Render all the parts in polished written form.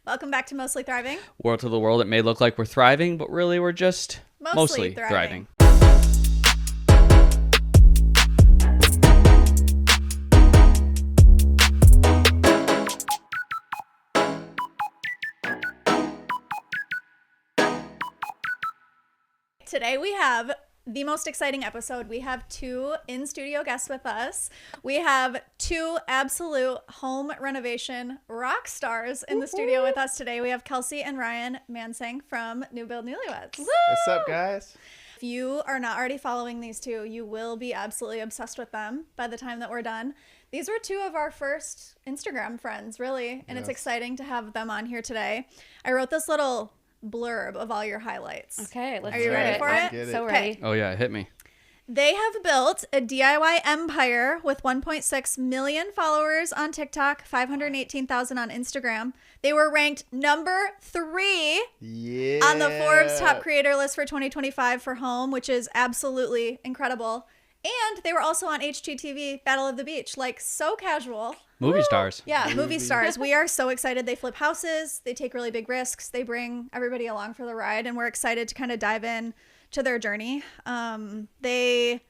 Welcome back to Mostly Thriving. World to the world, it may look like we're thriving, but really we're just mostly thriving. Today we have the most exciting episode. We have two in-studio guests with us. We have two absolute home renovation rock stars in the studio with us today. We have Kelsey and Ryan Mansing from Newbuild Newlyweds. What's up, guys? If you are not already following these two, you will be absolutely obsessed with them by the time that we're done. These were two of our first Instagram friends, really, and It's exciting to have them on here today. I wrote this little blurb of all your highlights. Okay, let's Are you ready for it? So ready. Oh yeah, hit me. They have built a DIY empire with 1.6 million followers on TikTok, 518,000 on Instagram. They were ranked number 3 on the Forbes top creator list for 2025 for home, which is absolutely incredible. And they were also on HGTV Battle of the Beach, like so casual. Movie stars. Yeah, movie stars. We are so excited. They flip houses. They take really big risks. They bring everybody along for the ride, and we're excited to kind of dive in to their journey. They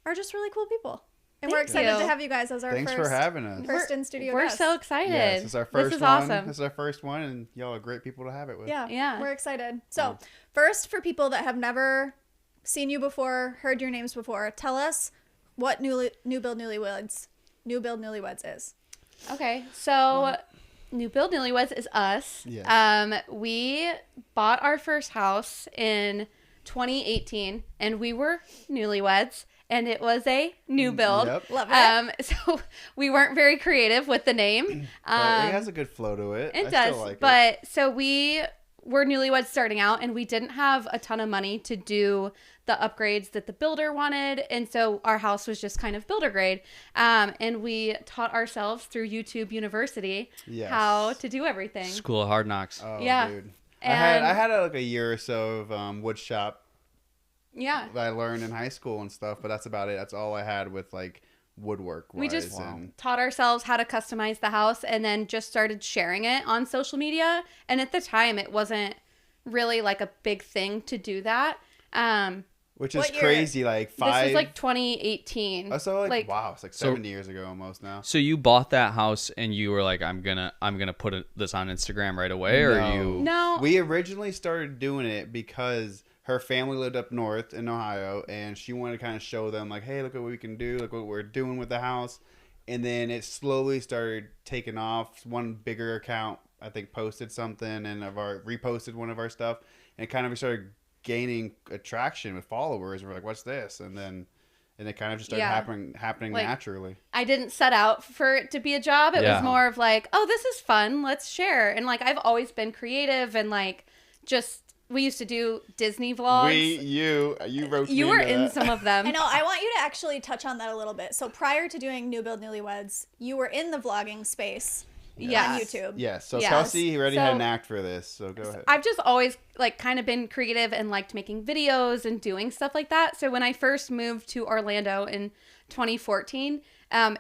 are just really cool people. And we're excited to have you guys as our Thanks for having us. first in-studio We're guests. so excited. Yes, this is our first This is one. awesome. This is our first one, and y'all are great people to have it with. Yeah, we're excited. So first, for people that have never seen you before, heard your names before, tell us what Newbuild Newlyweds is. Okay, so Newbuild Newlyweds is us. Yes. We bought our first house in 2018, and we were newlyweds, and it was a new build. Yep. Love it. So we weren't very creative with the name. But it has a good flow to it. It I does, still like but so we were newlyweds starting out, and we didn't have a ton of money to do the upgrades that the builder wanted, and so our house was just kind of builder grade. And we taught ourselves through YouTube University how to do everything. School of Hard Knocks. Oh, Yeah. dude. And I had like a year or so of wood shop yeah. that I learned in high school and stuff, but that's about it. That's all I had with like woodwork. We just taught ourselves how to customize the house, and then just started sharing it on social media. And at the time, it wasn't really like a big thing to do that. Which is What year? crazy. Like This 5. was like 2018. Oh, so like wow, it's like 7 years ago almost now. So you bought that house and you were like, I'm gonna put this on Instagram right away, or No. you? No. We originally started doing it because her family lived up north in Ohio, and she wanted to kind of show them like, hey, look what we can do, look what we're doing with the house. And then it slowly started taking off. One bigger account, I think, posted something and reposted one of our stuff, and it kind of started gaining attraction with followers. We're like, what's this? And it kind of just started happening Like, naturally. I didn't set out for it to be a job. It Yeah. was more of like, oh, this is fun. Let's share. And like, I've always been creative, and like, we used to do Disney vlogs. You wrote You were in some of them. I know. I want you to actually touch on that a little bit. So prior to doing Newbuild Newlyweds, you were in the vlogging space on YouTube. Yes. So Yes. Kelsey already had So- an act for this. So go ahead. I've just always like kind of been creative and liked making videos and doing stuff like that. So when I first moved to Orlando in 2014,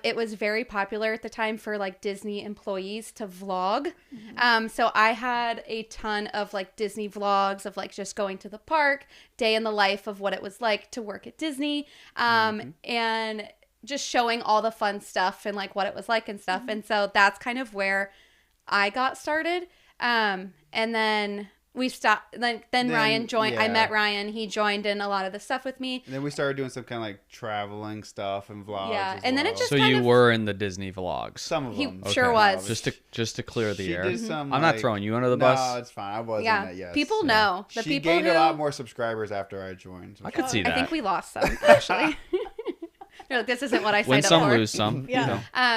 it was very popular at the time for like Disney employees to vlog. So I had a ton of like Disney vlogs of like just going to the park, day in the life of what it was like to work at Disney, and just showing all the fun stuff and like what it was like and stuff. And so that's kind of where I got started. And then we stopped. Then Ryan joined. I met Ryan. He joined in a lot of the stuff with me. And then we started doing some kind of like traveling stuff and vlogs. Yeah, as and then it well. just So kind you of- were in the Disney vlogs. Some of He them. sure was. Just to clear the She air. did some, I'm not like- throwing you under the No, bus. it's fine. I wasn't. Yeah, Yes. people know. The She people gained who a lot more subscribers after I joined. I could see that. I think we lost some actually. They're like, this isn't what I signed Win up some, for. lose some. Yeah. You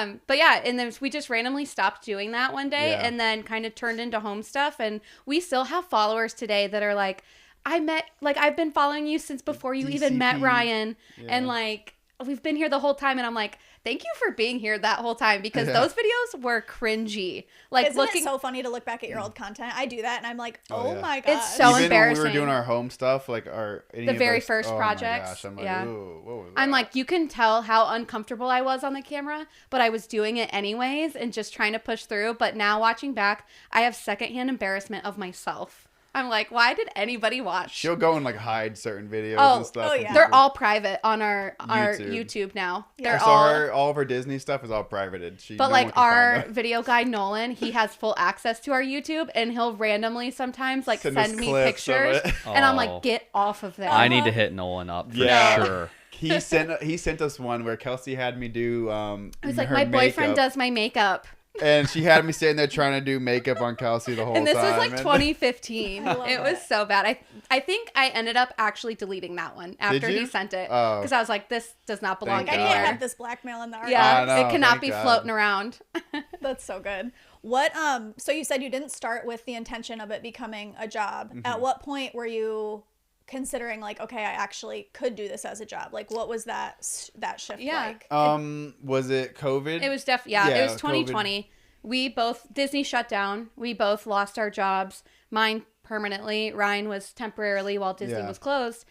know. But yeah, and then we just randomly stopped doing that one day, Yeah. and then kind of turned into home stuff. And we still have followers today that are like, I've been following you since before you even met DCP. Ryan, Yeah. and like we've been here the whole time. And I'm like, thank you for being here that whole time, because those videos were cringy. Like, Isn't it so funny to look back at your old content? I do that, and I'm like, oh my god, it's so Even embarrassing. when we were doing our home stuff, like the very first projects. My gosh, I'm like, yeah. ooh, what was that? I'm like, you can tell how uncomfortable I was on the camera, but I was doing it anyways and just trying to push through. But now watching back, I have secondhand embarrassment of myself. I'm like, why did anybody watch? She'll go and like hide certain videos and stuff. yeah. They're all private on our YouTube now. Yeah. They're So all of her Disney stuff is all privated. But like our video guy Nolan, he has full access to our YouTube, and he'll randomly sometimes like Send us send me clips of pictures, it. and I'm Oh. like, get off of there. I need to hit Nolan up for Yeah. sure. He sent us one where Kelsey had me do I was like, her my boyfriend makeup, does my makeup. and she had me sitting there trying to do makeup on Kelsey the whole time. And this was like and- 2015. I love It was it. so bad. I think I ended up actually deleting that one after you? he sent it, Oh. because I was like, this does not belong Thank I God. can't anywhere. have this blackmail in the art. Yeah, I know, it cannot thank be God. floating around. That's so good. What so you said you didn't start with the intention of it becoming a job. Mm-hmm. At what point were you considering like, okay, I actually could do this as a job? Like, what was that shift Yeah. like? was it COVID? It was it Yeah, was 2020. We both, Disney shut down. We both lost our jobs. Mine permanently. Ryan was temporarily while Disney Yeah. was closed.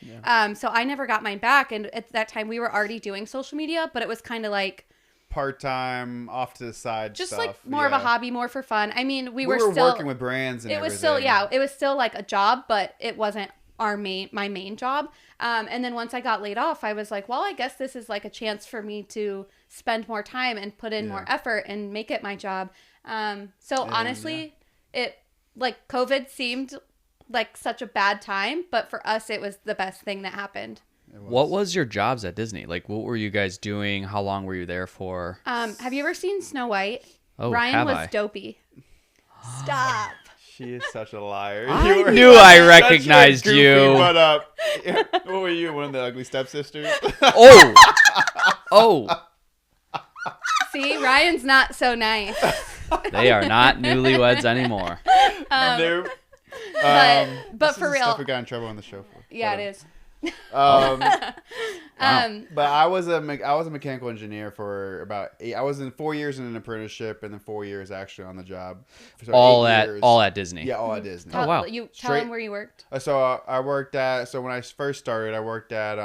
So I never got mine back. And at that time we were already doing social media, but it was kind of like part-time, off to the side just stuff. like more of a yeah. hobby, more for fun. I mean, we were still working with brands and it was everything. still it was still like a job, but it wasn't my main job. And then once I got laid off, I was like, well, I guess this is like a chance for me to spend more time and put in more effort and make it my job. So honestly, it like COVID seemed like such a bad time, but for us it was the best thing that happened. What was your jobs at Disney? Like, what were you guys doing? How long were you there for? Have you ever seen Snow White? Oh, Ryan have was I? Dopey. Stop. She is such a liar. I knew I Such a recognized goofy you. Butt up. What were you? One of the ugly stepsisters? Oh, oh, See, Ryan's not so nice. they are not newlyweds anymore. Nope. But This for is the real, stuff we got in trouble on the show for. yeah, it is. But I was a mechanical engineer for about 8. I was in 4 years in an apprenticeship, and then 4 years actually on the job. So all 8 at years. all at Disney. Yeah, all at Disney. Oh, wow. You tell Straight- him where you worked. So I worked at. So when I first started, I worked at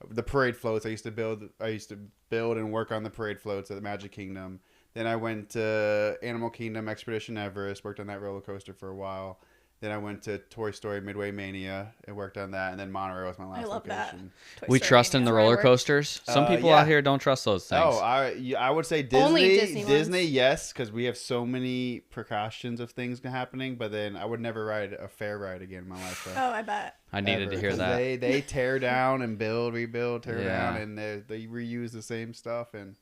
the parade floats. I used to build and work on the parade floats at the Magic Kingdom. Then I went to Animal Kingdom Expedition Everest. Worked on that roller coaster for a while. Then I went to Toy Story Midway Mania and worked on that. And then Monorail was my last I love that. location. Toy We Story trust in Mania. the where I roller work. coasters. Some people yeah. out here don't trust those things. Oh, I would say Disney. Only Disney ones. Yes, because we have so many precautions of things happening. But then I would never ride a fair ride again in my life. Oh, I bet. I needed to hear 'Cause that. They tear down and build, rebuild, tear Yeah. down, and they reuse the same stuff. And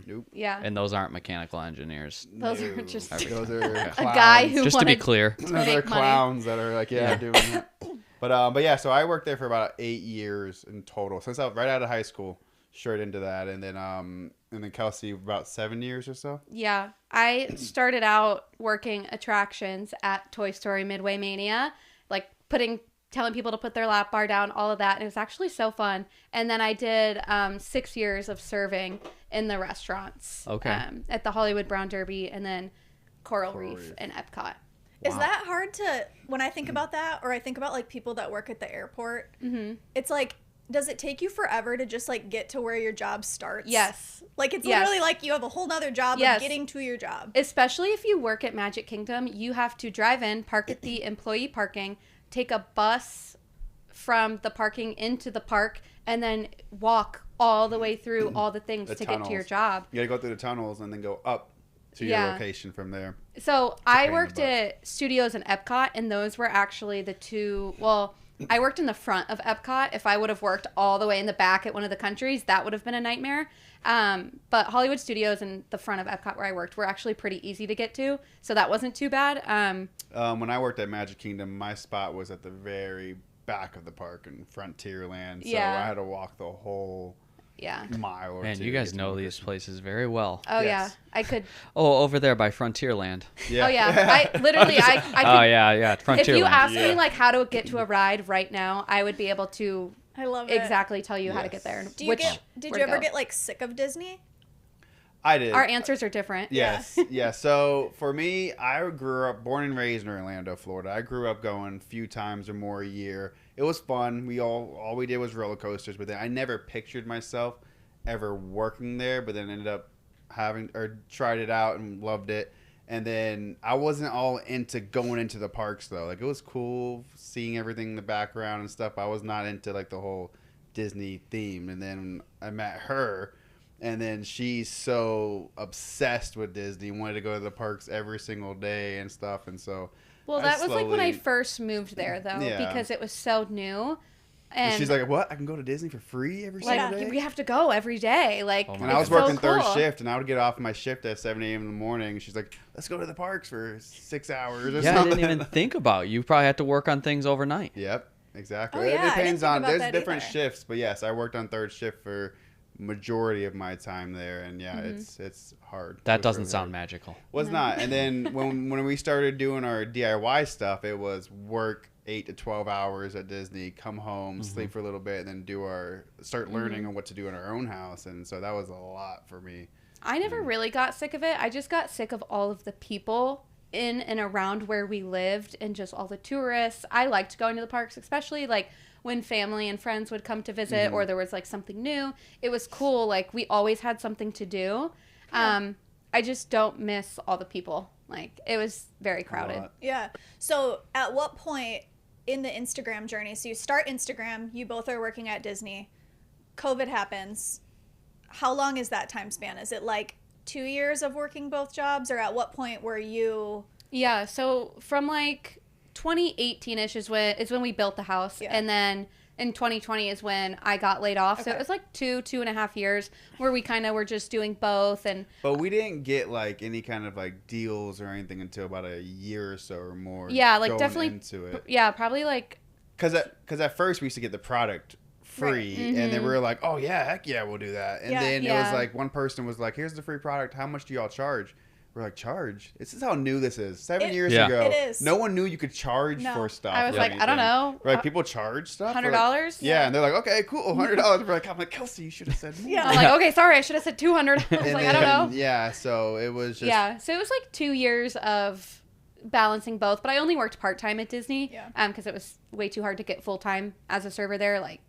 nope. Yeah. And those aren't mechanical engineers. Those are No. just Those are a clowns. guy who Just to be wanted clear. Those are make money. clowns that are like doing it. But yeah, so I worked there for about 8 years in total. Since I was right out of high school, straight into that, and then Kelsey about 7 years or so. Yeah, I started out working attractions at Toy Story Midway Mania, like telling people to put their lap bar down, all of that, and it was actually so fun. And then I did 6 years of serving in the restaurants. Okay. At the Hollywood Brown Derby, and then Coral Reef and Epcot. Is that hard to, when I think about that, or I think about like people that work at the airport, it's like, does it take you forever to just like get to where your job starts? Yes. Like it's Yes. literally like you have a whole nother job Yes. of getting to your job. Especially if you work at Magic Kingdom, you have to drive in, park at the employee parking, take a bus from the parking into the park, and then walk all the way through all the things The to get to your tunnels. job. You got to go through the tunnels and then go up to your Yeah. location from there. So pain I in the worked butt. at Studios and Epcot, and those were actually the two. Well, I worked in the front of Epcot. If I would have worked all the way in the back at one of the countries, that would have been a nightmare. But Hollywood Studios and the front of Epcot where I worked were actually pretty easy to get to, so that wasn't too bad. When I worked at Magic Kingdom, my spot was at the very back of the park in Frontierland, so Yeah. I had to walk the whole Yeah. mile or Man, two. you to guys get to know my these location. places very well. Oh Yes. yeah, I could. Oh, over there by Frontierland. Yeah. Oh yeah, I literally I could. Oh yeah, If Frontierland. you asked me Yeah. like how to get to a ride right now, I would be able to I love it. exactly tell you how to get there. And Do you which did where you to ever go. get like sick of Disney? I did. Our answers are different. Yes. Yeah. So for me, I grew up, born and raised in Orlando, Florida. I grew up going a few times or more a year. It was fun. All we did was roller coasters, but then I never pictured myself ever working there, but then ended up tried it out and loved it. And then I wasn't all into going into the parks though. Like it was cool seeing everything in the background and stuff. I was not into like the whole Disney theme. And then I met her. And then she's so obsessed with Disney, wanted to go to the parks every single day and stuff. And so, Well, that was like when I first moved there, though, Yeah. because it was so new. And she's like, "What? I can go to Disney for free every single like, day?" we have to go every day. Like, Oh my And I was it's so working third cool. shift, and I would get off my shift at 7 a.m. in the morning. And she's like, "Let's go to the parks for 6 hours or Yeah, I something." didn't even think about. You probably had to work on things overnight. Yep, exactly. Oh, yeah, I It didn't depends think on. about There's that different either. shifts, but yes, I worked on third shift for majority of my time there, and yeah, it's hard. It That was doesn't really sound hard. magical. Was not. And then when we started doing our DIY stuff, it was work 8 to 12 hours at Disney, come home, sleep for a little bit, and then start learning on what to do in our own house. And so that was a lot for me. I never really got sick of it. I just got sick of all of the people in and around where we lived and just all the tourists. I liked going to the parks, especially like when family and friends would come to visit or there was like something new. It was cool. Like we always had something to do. I just don't miss all the people. Like it was very crowded. lot. Yeah. So at what point in the Instagram journey, so you start Instagram, you both are working at Disney, COVID happens. How long is that time span? Is it like 2 years of working both jobs, or at what point were you? Yeah, so from like 2018-ish is when we built the house, Yeah. and then in 2020 is when I got laid off. So Okay. it was like 2.5 years where we kind of were just doing both. And But we didn't get like any kind of like deals or anything until about a year or so or more. yeah, like going definitely, into it. yeah, probably like, Because at first we used to get the product free, Right. and then we were like, "Oh yeah, heck yeah, we'll do that." And Yeah. then it Yeah. was like one person was like, "Here's the free product. How much do y'all charge?" We're like, "Charge? This is how new this is. 7 years Yeah. ago, It is. no one knew you could charge No. for stuff." I was or like, I don't anything. know, We're like, people charge stuff. We're like, $100? Yeah, and they're like, "Okay, cool, $100." We're like, "I'm like, Kelsey, you should have said more." Yeah. I'm like, okay, sorry, I should have said 200. I was And like, I don't know. then, Yeah, so it was just Yeah, so it was like 2 years of balancing both, but I only worked part-time at Disney Yeah. because it was way too hard to get full-time as a server there. Like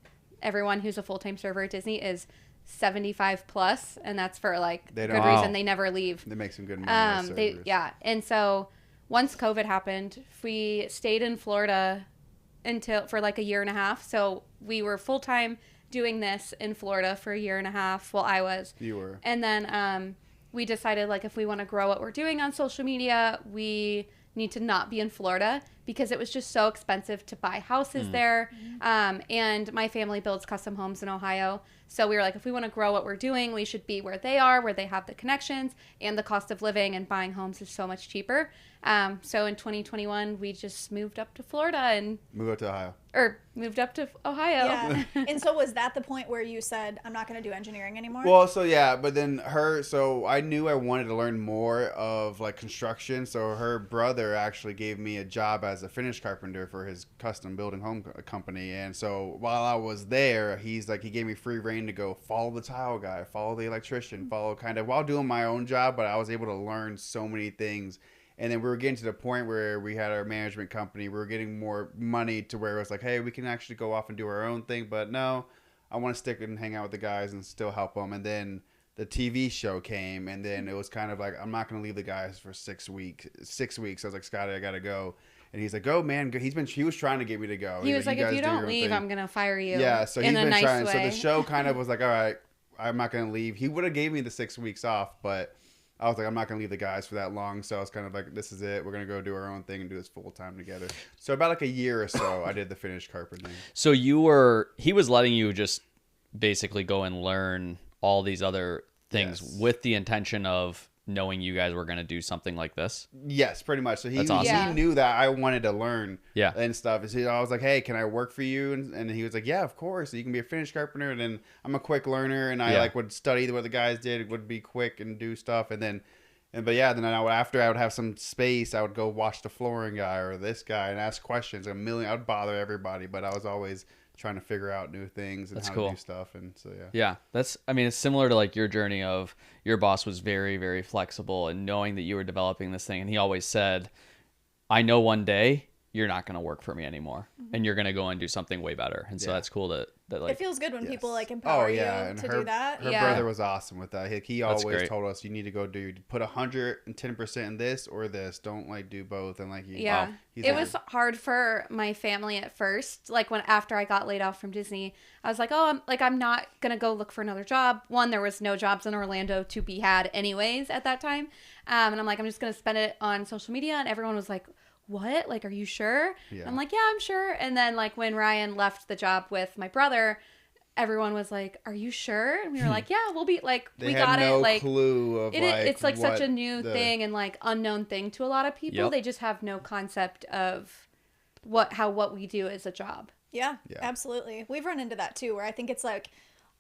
everyone who's a full-time server at Disney is 75 plus, and that's for like They good don't- reason. Wow. they never leave. they make some good money. as servers. And so once COVID happened, we stayed in Florida for like a year and a half. So we were full-time doing this in Florida for a year and a half while I was. You were. And then we decided, like, if we want to grow what we're doing on social media, we need to not be in Florida because it was just so expensive to buy houses there. And my family builds custom homes in Ohio. So we were like, if we want to grow what we're doing, we should be where they are, where they have the connections, and the cost of living and buying homes is so much cheaper. So in 2021, we just moved up to Florida Move up to Ohio. moved up to Ohio. Yeah. And so was that the point where you said, I'm not going to do engineering anymore? Well, so yeah, but then so I knew I wanted to learn more of like construction. So her brother actually gave me a job as a finish carpenter for his custom building home company. And so while I was there, he gave me free reign to go follow the tile guy, follow the electrician, follow kind of while doing my own job. But I was able to learn so many things. And then we were getting to the point where we had our management company. We were getting more money to where it was like, hey, we can actually go off and do our own thing. But no, I want to stick and hang out with the guys and still help them. And then the TV show came, and then it was kind of like, I'm not going to leave the guys for 6 weeks. 6 weeks. I was like, Scotty, I got to go. And he's like, go, man. He was trying to get me to go. He was like, if guys you do your don't own leave, thing." I'm going to fire you. Yeah, so he's in a been nice trying. way. So the show kind of was like, all right, I'm not going to leave. He would have gave me the 6 weeks off, but I was like, I'm not going to leave the guys for that long. So I was kind of like, this is it. We're going to go do our own thing and do this full time together. So about like a year or so, I did the finished carpeting. So he was letting you just basically go and learn all these other things Yes. with the intention of knowing you guys were going to do something like this. Yes, pretty much. So That's awesome. Yeah. he knew that I wanted to learn Yeah. and stuff. So I was like, hey, can I work for you? And he was like, yeah, of course. You can be a finished carpenter. And then I'm a quick learner, and I Yeah. would study what the guys did, would be quick and do stuff. Then after I would have some space, I would go watch the flooring guy or this guy and ask questions. I would bother everybody, but I was always trying to figure out new things and That's how cool. to do stuff. And so, yeah. Yeah, it's similar to like your journey of your boss was very, very flexible and knowing that you were developing this thing. And he always said, I know one day you're not going to work for me anymore and you're going to go and do something way better. And so Yeah. that's cool that like, It feels good when Yes. people like empower you and to her, do that. Her Yeah. brother was awesome with that. He That's always great. told us, you need to go put 110% in this or this. Don't like do both. And like, Yeah. he's It like- was hard for my family at first. Like after I got laid off from Disney, I was like, oh, I'm not going to go look for another job. One, there was no jobs in Orlando to be had anyways at that time. And I'm like, I'm just going to spend it on social media. And everyone was like, what? Like, are you sure? Yeah. I'm like, yeah, I'm sure. And then like when Ryan left the job with my brother, everyone was like, are you sure? And we were like, yeah, we'll be like, they we had got no it. Like, clue of it's like such what a new the- thing and like unknown thing to a lot of people. Yep. They just have no concept of what we do is a job. Yeah, Yeah. absolutely. We've run into that too, where I think it's like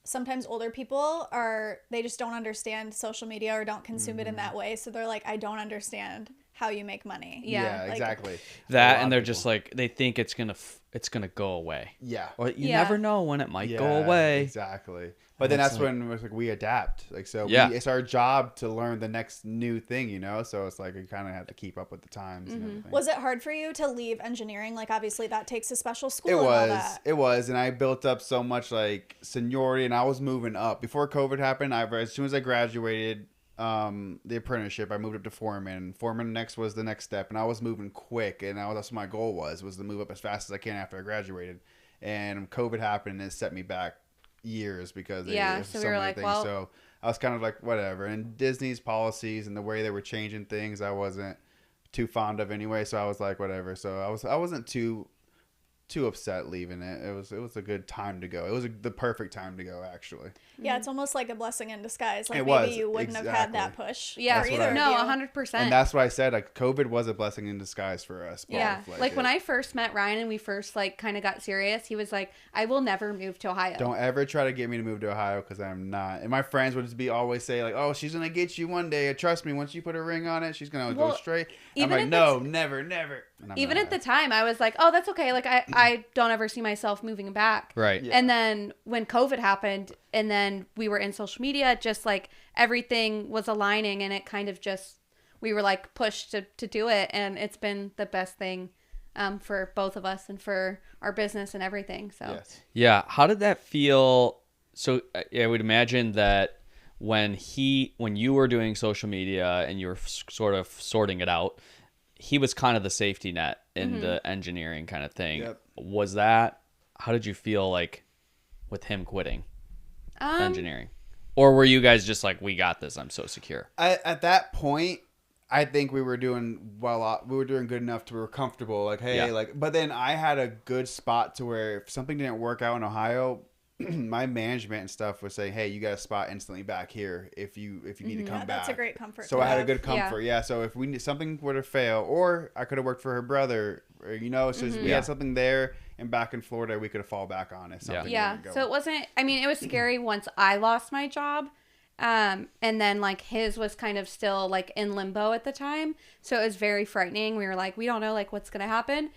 sometimes older people they just don't understand social media or don't consume it in that way. So they're like, I don't understand how you make money. Yeah, like- exactly. that. A lot And they're of just people. like, they think it's going to go away. Yeah. Or you Yeah. never know when it might go Yeah, away. Exactly. But then that's that's when it's like we adapt. Like so, Yeah. it's our job to learn the next new thing, you know. So it's like we kind of have to keep up with the times and everything. Was it hard for you to leave engineering? Like, obviously, that takes a special school It and all was. that. It was, and I built up so much like seniority, and I was moving up before COVID happened. As soon as I graduated the apprenticeship, I moved up to foreman. Foreman next was the next step, and I was moving quick, and that's what my goal was to move up as fast as I can after I graduated. And COVID happened, and it set me back years because Yeah, there's so we so were many like, things. well- So I was kind of like whatever. And Disney's policies and the way they were changing things, I wasn't too fond of anyway. So I was like whatever. So I wasn't too upset leaving it. It was a good time to go. It was the perfect time to go, actually. Yeah, it's almost like a blessing in disguise. Like, It maybe was, you wouldn't have had that exactly. push. Yeah, for That's what either I- of no, you. 100%. And that's why I said like COVID was a blessing in disguise for us. both. Yeah, like when it- I first met Ryan and we first like kind of got serious, he was like, "I will never move to Ohio." Don't ever try to get me to move to Ohio because I'm not. And my friends would just be always say like, "Oh, she's gonna get you one day. Trust me. Once you put a ring on it, she's gonna go Well, straight." I'm even like, if "No, never, never." And I'm Even not. at the time, I was like, "Oh, that's okay." Like I don't ever see myself moving back. Right. Yeah. And then when COVID happened, and then we were in social media, just like everything was aligning, and it kind of just we were like pushed to do it, and it's been the best thing for both of us and for our business and everything. So Yes. Yeah. How did that feel? So I would imagine that when you were doing social media and you were sort of sorting it out, he was kind of the safety net in the engineering kind of thing. Yep. How did you feel like with him quitting um, engineering? Or were you guys just like, we got this, I'm so secure? At that point, I think we were doing well. We were doing good enough to we were comfortable. Like, hey, Yeah. like. But then I had a good spot to where if something didn't work out in Ohio, my management and stuff was saying, hey, you got a spot instantly back here if you need to come Yeah, back. that's a great comfort. So to I had a have. good comfort, yeah. So if something were to fail, or I could have worked for her brother, or, so we Yeah. had something there, and back in Florida, we could have fall back on it. Something yeah. didn't go. So it wasn't. I mean, it was scary once I lost my job. And then like his was kind of still like in limbo at the time. So it was very frightening. We were like, we don't know like what's going to happen.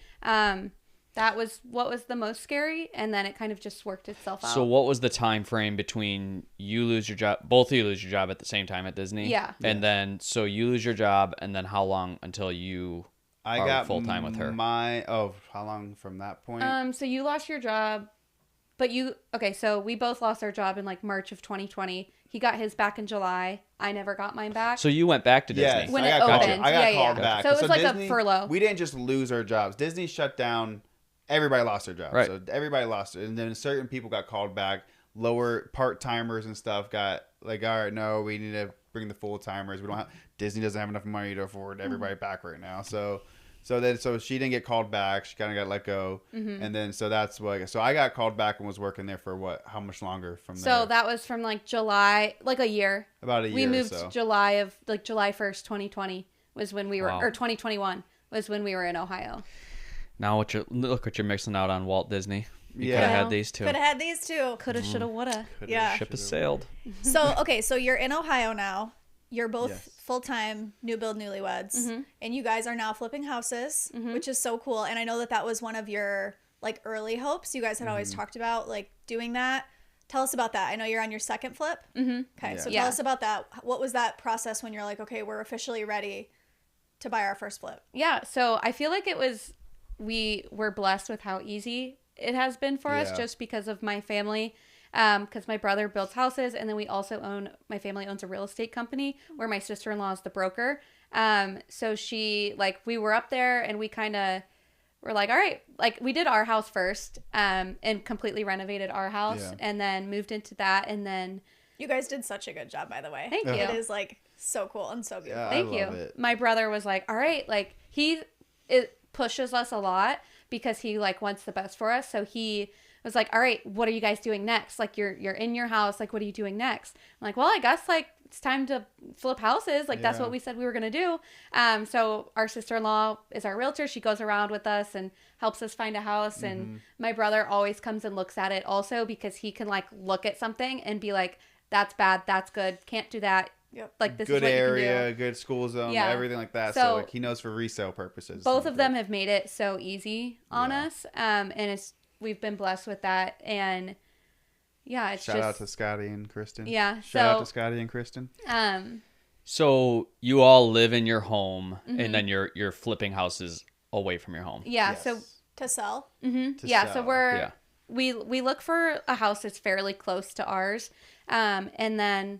That was what was the most scary. And then it kind of just worked itself out. So what was the time frame between you lose your job, both of you lose your job at the same time at Disney? Yeah. And then, so you lose your job, and then how long until you I are got full-time with her? How long from that point? So you lost your job, but so we both lost our job in like March of 2020. He got his back in July. I never got mine back. So you went back to Disney? Yes, When I it got called, opened. I got Yeah, called yeah. back. So it was like a Disney, furlough. We didn't just lose our jobs. Disney shut down. Everybody lost their jobs. Right. So everybody lost it. And then certain people got called back. Lower part-timers and stuff got like, all right, no, we need to bring the full-timers. We don't have, Disney doesn't have enough money to afford everybody back right now. So she didn't get called back. She kind of got let go. And then, so that's what, so I got called back and was working there for how much longer from there? So that was from like July, like a year. About a year We moved or so. July 1st, 2020 was when we were, Wow. or 2021 was when we were in Ohio. Now look what you're mixing out on Walt Disney. You Yeah. could have Yeah. had these two. Could have had these two. Coulda, shoulda, woulda. Yeah. Ship has sailed. So, okay, so you're in Ohio now. You're both Yes. full-time Newbuild Newlyweds. Mm-hmm. And you guys are now flipping houses, which is so cool. And I know that was one of your like early hopes. You guys had always talked about like doing that. Tell us about that. I know you're on your second flip. Mm-hmm. Okay, Yeah. so tell us about that. What was that process when you're like, okay, we're officially ready to buy our first flip? Yeah, so I feel like we were blessed with how easy it has been for us just because of my family. Because my brother builds houses, and then my family owns a real estate company where my sister-in-law is the broker. So we were up there, and we kind of were like, all right, like we did our house first, and completely renovated our house, and then moved into that, and then You guys did such a good job, by the way. Thank you. It is like so cool and so beautiful. Yeah, Thank I you. love it. My brother was like, all right, like it pushes us a lot because he like wants the best for us. So he was like, all right, what are you guys doing next? Like you're in your house. Like, what are you doing next? I'm like, well, I guess like it's time to flip houses. Like that's what we said we were going to do. So our sister-in-law is our realtor. She goes around with us and helps us find a house. And my brother always comes and looks at it also because he can like look at something and be like, that's bad. That's good. Can't do that. Yep. Like this Good is what area, you can do. good school zone, Yeah. everything like that. So, So like he knows for resale purposes. Both of them have made it so easy on us. And we've been blessed with that. And yeah, it's Shout out to Scotty and Kristen. Yeah, Shout out so- to Scotty and Kristen. So you all live in your home, and then you're flipping houses away from your home. yeah. Yes. So To sell. To yeah, so sell. we're we look for a house that's fairly close to ours, and then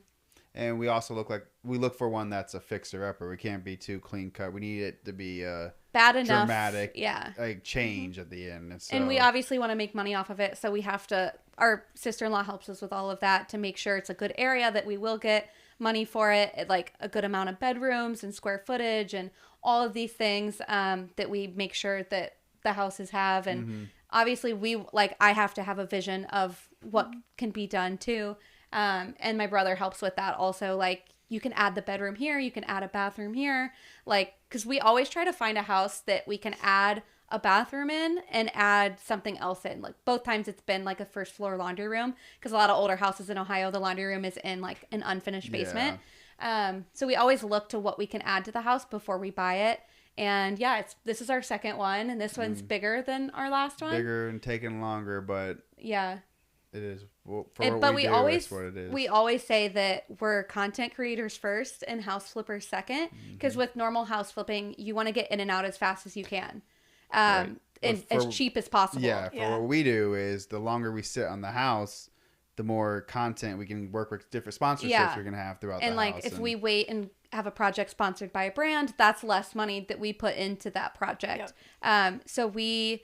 And we also look for one that's a fixer upper. We can't be too clean cut. We need it to be bad enough, dramatic, yeah. like change at the end. And, so, And we obviously want to make money off of it, so we have to. Our sister-in-law helps us with all of that to make sure it's a good area that we will get money for it, like a good amount of bedrooms and square footage and all of these things that we make sure that the houses have. And obviously I have to have a vision of what can be done too. And my brother helps with that also. Like you can add the bedroom here, you can add a bathroom here, like, cause we always try to find a house that we can add a bathroom in and add something else in. Like both times it's been like a first floor laundry room, because a lot of older houses in Ohio, the laundry room is in like an unfinished basement. So we always look to what we can add to the house before we buy it. And yeah, this is our second one, and this one's bigger than our last one. bigger and taking longer, but Yeah. it is for But what we we do. always It's what it is. we always say that we're content creators first and house flippers second, because with normal house flipping, you want to get in and out as fast as you can, and as cheap as possible. Yeah, for what we do is the longer we sit on the house, the more content we can work with, different sponsorships we're gonna have throughout And the like house. if we wait and have a project sponsored by a brand, that's less money that we put into that project. So we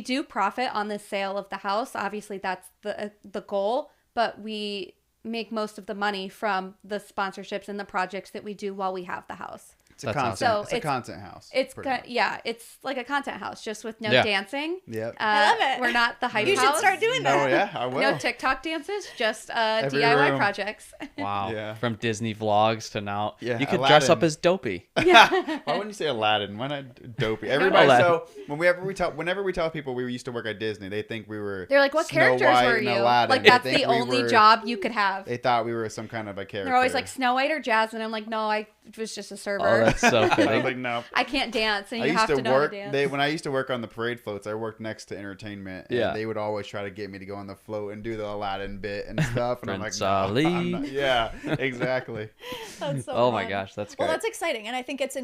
do profit on the sale of the house. Obviously, that's the goal, but we make most of the money from the sponsorships and the projects that we do while we have the house. it's a That's content. awesome. It's a content house. It's pretty much. it's like a content house, just with no Yeah. dancing. Yep. I love it. We're not the hype You house. should start doing No, that. yeah, I will. No TikTok dances, just Every DIY room. projects. Wow. Yeah. From Disney vlogs to now. Yeah, You could dress up Aladdin. as Dopey. Why wouldn't you say Aladdin? Why not Dopey? Everybody. Aladdin. So whenever we tell people we used to work at Disney, they think we were. They're like, what Snow characters White were and you? Aladdin. Like They that's think the we only were- job you could have. They thought we were some kind of a character. They're always like Snow White or Jasmine. I'm like, no, I was just a server. Oh, that's so I was fitting. like, no. I can't dance, and I you used have to to know how work. to dance. When I used to work on the parade floats, I worked next to entertainment. And Yeah. they would always try to get me to go on the float and do the Aladdin bit and stuff. And I'm like, Prince no, Ali. I'm not. Yeah, exactly. That's so Oh my fun. gosh, that's Well, great. that's exciting, and I think it's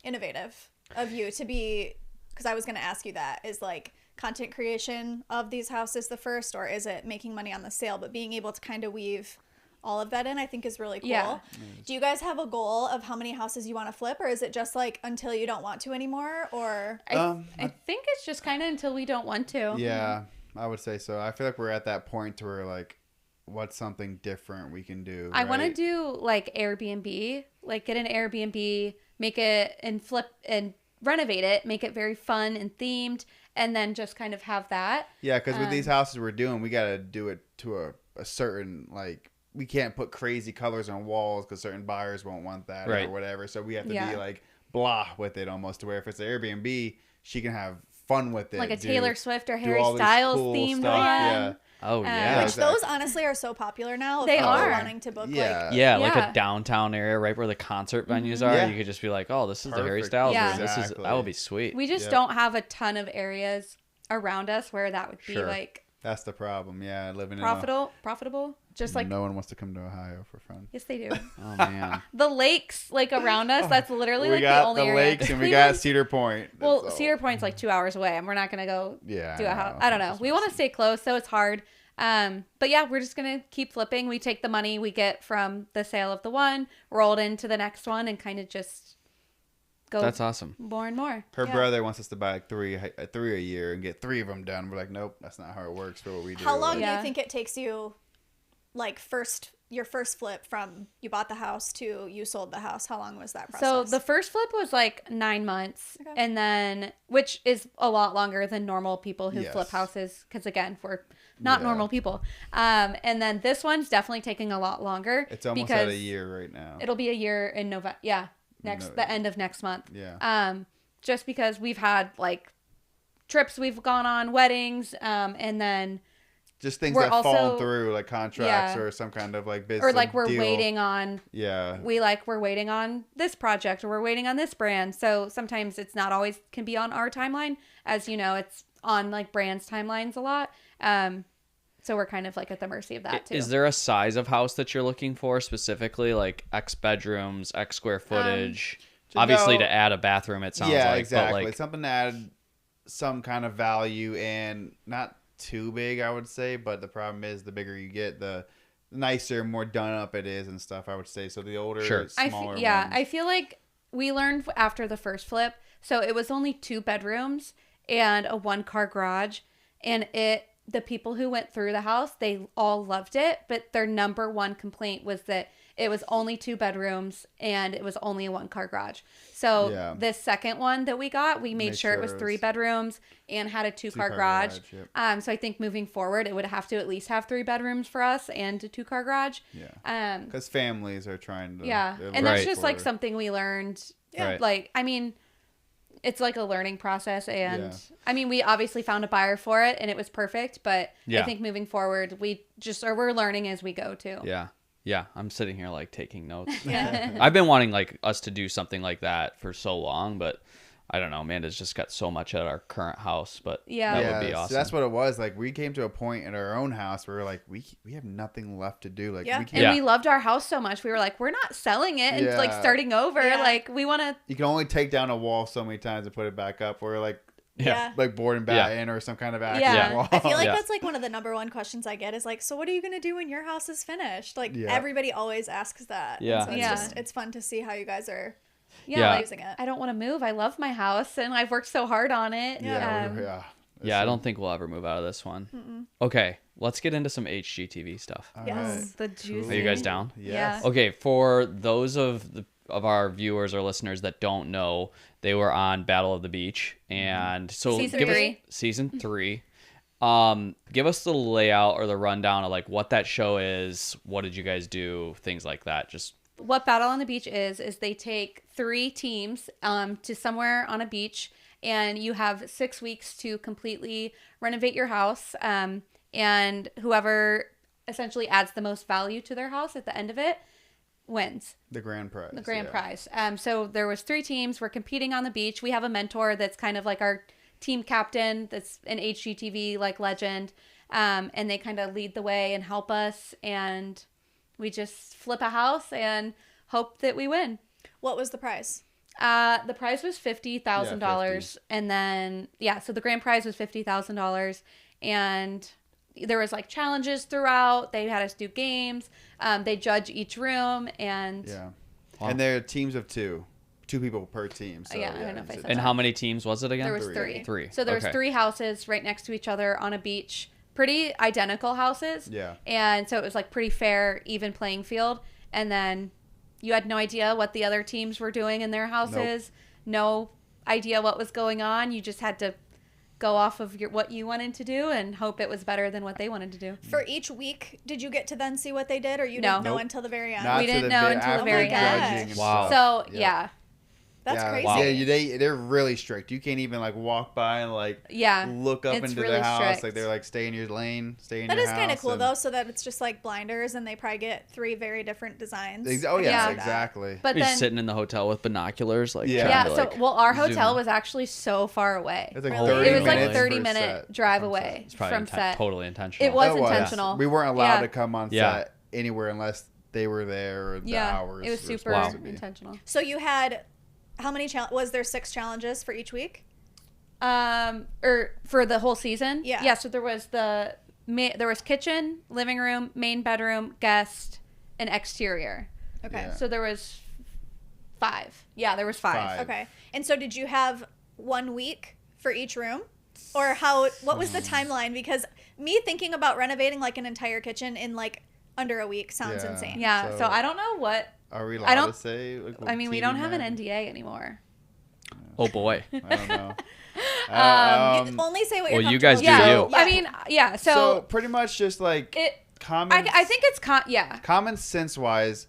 innovative of you to be, because I was going to ask you that, is like content creation of these houses the first, or is it making money on the sale? But being able to kind of weave all of that in, I think is really cool. Yeah. Do you guys have a goal of how many houses you want to flip, or is it just like until you don't want to anymore? Or I think it's just kind of until we don't want to. Yeah, I would say so. I feel like we're at that point to where like, what's something different we can do? I want to right? do like Airbnb, like get an Airbnb, make it and flip and renovate it, make it very fun and themed, and then just kind of have that. Yeah, because with these houses we're doing, we got to do it to a certain, like, we can't put crazy colors on walls because certain buyers won't want that Right. or whatever. So we have to Yeah. be like blah with it almost, to where if it's an Airbnb, she can have fun with it. Like a do- Taylor Swift or do Harry all this Styles cool themed stuff, one. Yeah. Oh, yeah. Which those honestly are so popular now. They people are. wanting to book Yeah. Yeah, like Yeah. a downtown area right where the concert venues are. Yeah. You could just be like, oh, this is the Harry Perfect. Styles Yeah. room. This is Exactly. that would be sweet. We just Yep. don't have a ton of areas around us where that would be Sure. like That's the problem. Yeah, living in profitable. Just like no one wants to come to Ohio for fun. yes, they do. Oh man. The lakes like around us. That's literally We like the got only the area. lakes and we Cleveland- got Cedar Point. Well, That's all. Cedar Point's like 2 hours away, and we're not gonna go Yeah, do a I house. know. I don't know. We want to stay close, so it's hard. But yeah, we're just gonna keep flipping. We take the money we get from the sale of the one, roll it into the next one, and kind of just go. That's awesome. More and more. Her Yeah. brother wants us to buy like three a year and get 3 of them done. We're like, nope, that's not how it works for what we do. How long do Yeah. you think it takes you, like your first flip from you bought the house to you sold the house? How long was that process? So the first flip was like 9 months, Okay. and then which is a lot longer than normal people who flip Yes. houses because again we're not Yeah. normal people. And then this one's definitely taking a lot longer. It's almost because at a year right now. It'll be a year in November. Yeah, No- the end of next month. Yeah. Just because we've had like trips we've gone on, weddings, and then Just things we're that fall also- through, like contracts Yeah. or some kind of like business. or like we're deal. waiting on Yeah. we're waiting on this project or we're waiting on this brand. So sometimes it's not always can be on our timeline, as you know, it's on like brands' timelines a lot. So we're kind of like at the mercy of that too. Is there a size of house that you're looking for specifically, like X bedrooms, X square footage? Obviously, no. to add a bathroom, it sounds Yeah, like. exactly. But like, Something to add some kind of value and not too big, I would say. But the problem is, the bigger you get, the nicer, more done up it is and stuff. I would say. So the older, Sure. smaller ones. I feel like we learned after the first flip. So it was only 2 bedrooms and a 1-car garage, and the people who went through the house, they all loved it, but their number one complaint was that it was only 2 bedrooms and it was only a 1-car garage. So Yeah. this second one that we got, we made sure it was 3 bedrooms and had a 2-car garage. Yep. So I think moving forward, it would have to at least have 3 bedrooms for us and a 2-car garage. Yeah. Because families are trying to. Yeah. they're And that's looking just like for- something we learned. Right. Like, I mean, it's like a learning process. And Yeah. I mean, we obviously found a buyer for it and it was perfect. But Yeah. I think moving forward, we're learning as we go too. yeah. Yeah. I'm sitting here like taking notes. Yeah. I've been wanting like us to do something like that for so long, but I don't know. Amanda's just got so much at our current house, but Yeah. that would be so awesome. that's what it was. Like we came to a point in our own house where we're like, we have nothing left to do. Like Yeah. we And can't. Yeah. we loved our house so much. We were like, we're not selling it and like Yeah. starting over. Yeah. Like, we want to. You can only take down a wall so many times and put it back up. Or like Yeah. board and batten or some kind of action Yeah. wall. I feel like Yeah. that's like one of the number one questions I get is like, so what are you going to do when your house is finished? Like Yeah. everybody always asks that. Yeah. And so it's Yeah. just, it's fun to see how you guys are Yeah. Like, using it. I don't want to move. I love my house and I've worked so hard on it. yeah. Um, Yeah, I don't think we'll ever move out of this one. Okay, let's get into some HGTV stuff. All Yes. The juicy. Are you guys down? Yes. Okay, for those of our viewers or listeners that don't know, they were on Battle of the Beach, and so Season give us- 3. season 3. Give us the layout or the rundown of like what that show is. What did you guys do? Things like that. Just What Battle on the Beach is they take 3 teams to somewhere on a beach, and you have 6 weeks to completely renovate your house. And whoever essentially adds the most value to their house at the end of it wins The grand prize. the grand yeah. prize. So there was 3 teams. We're competing on the beach. We have a mentor that's kind of like our team captain. That's an HGTV like legend. And they kind of lead the way and help us. And we just flip a house and hope that we win. What was the prize? The prize was $50,000. Yeah, 50. And then, so the grand prize was $50,000. And there was like challenges throughout. They had us do games. They judge each room. And Yeah. Wow. And they're teams of 2. 2 people per team. So, Yeah, I don't know if I it's- said and that. how many teams was it again? there was 3. 3. 3. So there was Okay. 3 houses right next to each other on a beach. Pretty identical houses. Yeah. And so it was like pretty fair, even playing field. And then you had no idea what the other teams were doing in their houses. No idea what was going on. You just had to go off of what you wanted to do and hope it was better than what they wanted to do. For each week, did you get to then see what they did, or you No. didn't know Nope. until the very end? Not We to didn't the know bit until the after very judging end. and Wow. stuff. So, Yeah. yeah. That's crazy. Wow. Yeah, they're really strict. You can't even like walk by and like look up it's into really their house. strict. Like they're like, stay in your lane, stay in That your is house. kind of cool though, so that it's just like blinders, and they probably get 3 very different designs. Oh yeah, Yeah. exactly. But You're then sitting in the hotel with binoculars, like Yeah. trying yeah, to, so like, well, our hotel zoom. was actually so far away. It's like Really? 30 It was like minutes 30 for minute set drive from set. away It's probably from set. totally intentional. It was It was. intentional. We weren't allowed Yeah. to come on Yeah. set anywhere unless they were there or the hours. It was were super supposed to be. intentional. So you had how many was there 6 challenges for each week? Or for the whole season. Yeah. Yeah. So there was there was kitchen, living room, main bedroom, guest, and exterior. Okay. Yeah. So there was 5. Yeah, there was 5. 5. Okay. And so did you have 1 week for each room? Or what was the timeline? Because me thinking about renovating like an entire kitchen in like under a week sounds Yeah. insane. Yeah. So- So I don't know what. Are we I allowed don't- to say? Like, I mean, we don't have an NDA. NDA anymore. Oh boy. I don't know. You only say what you're well, you comfortable guys do with. you. I mean, yeah. so So, pretty much just like it. common. I think it's common sense wise,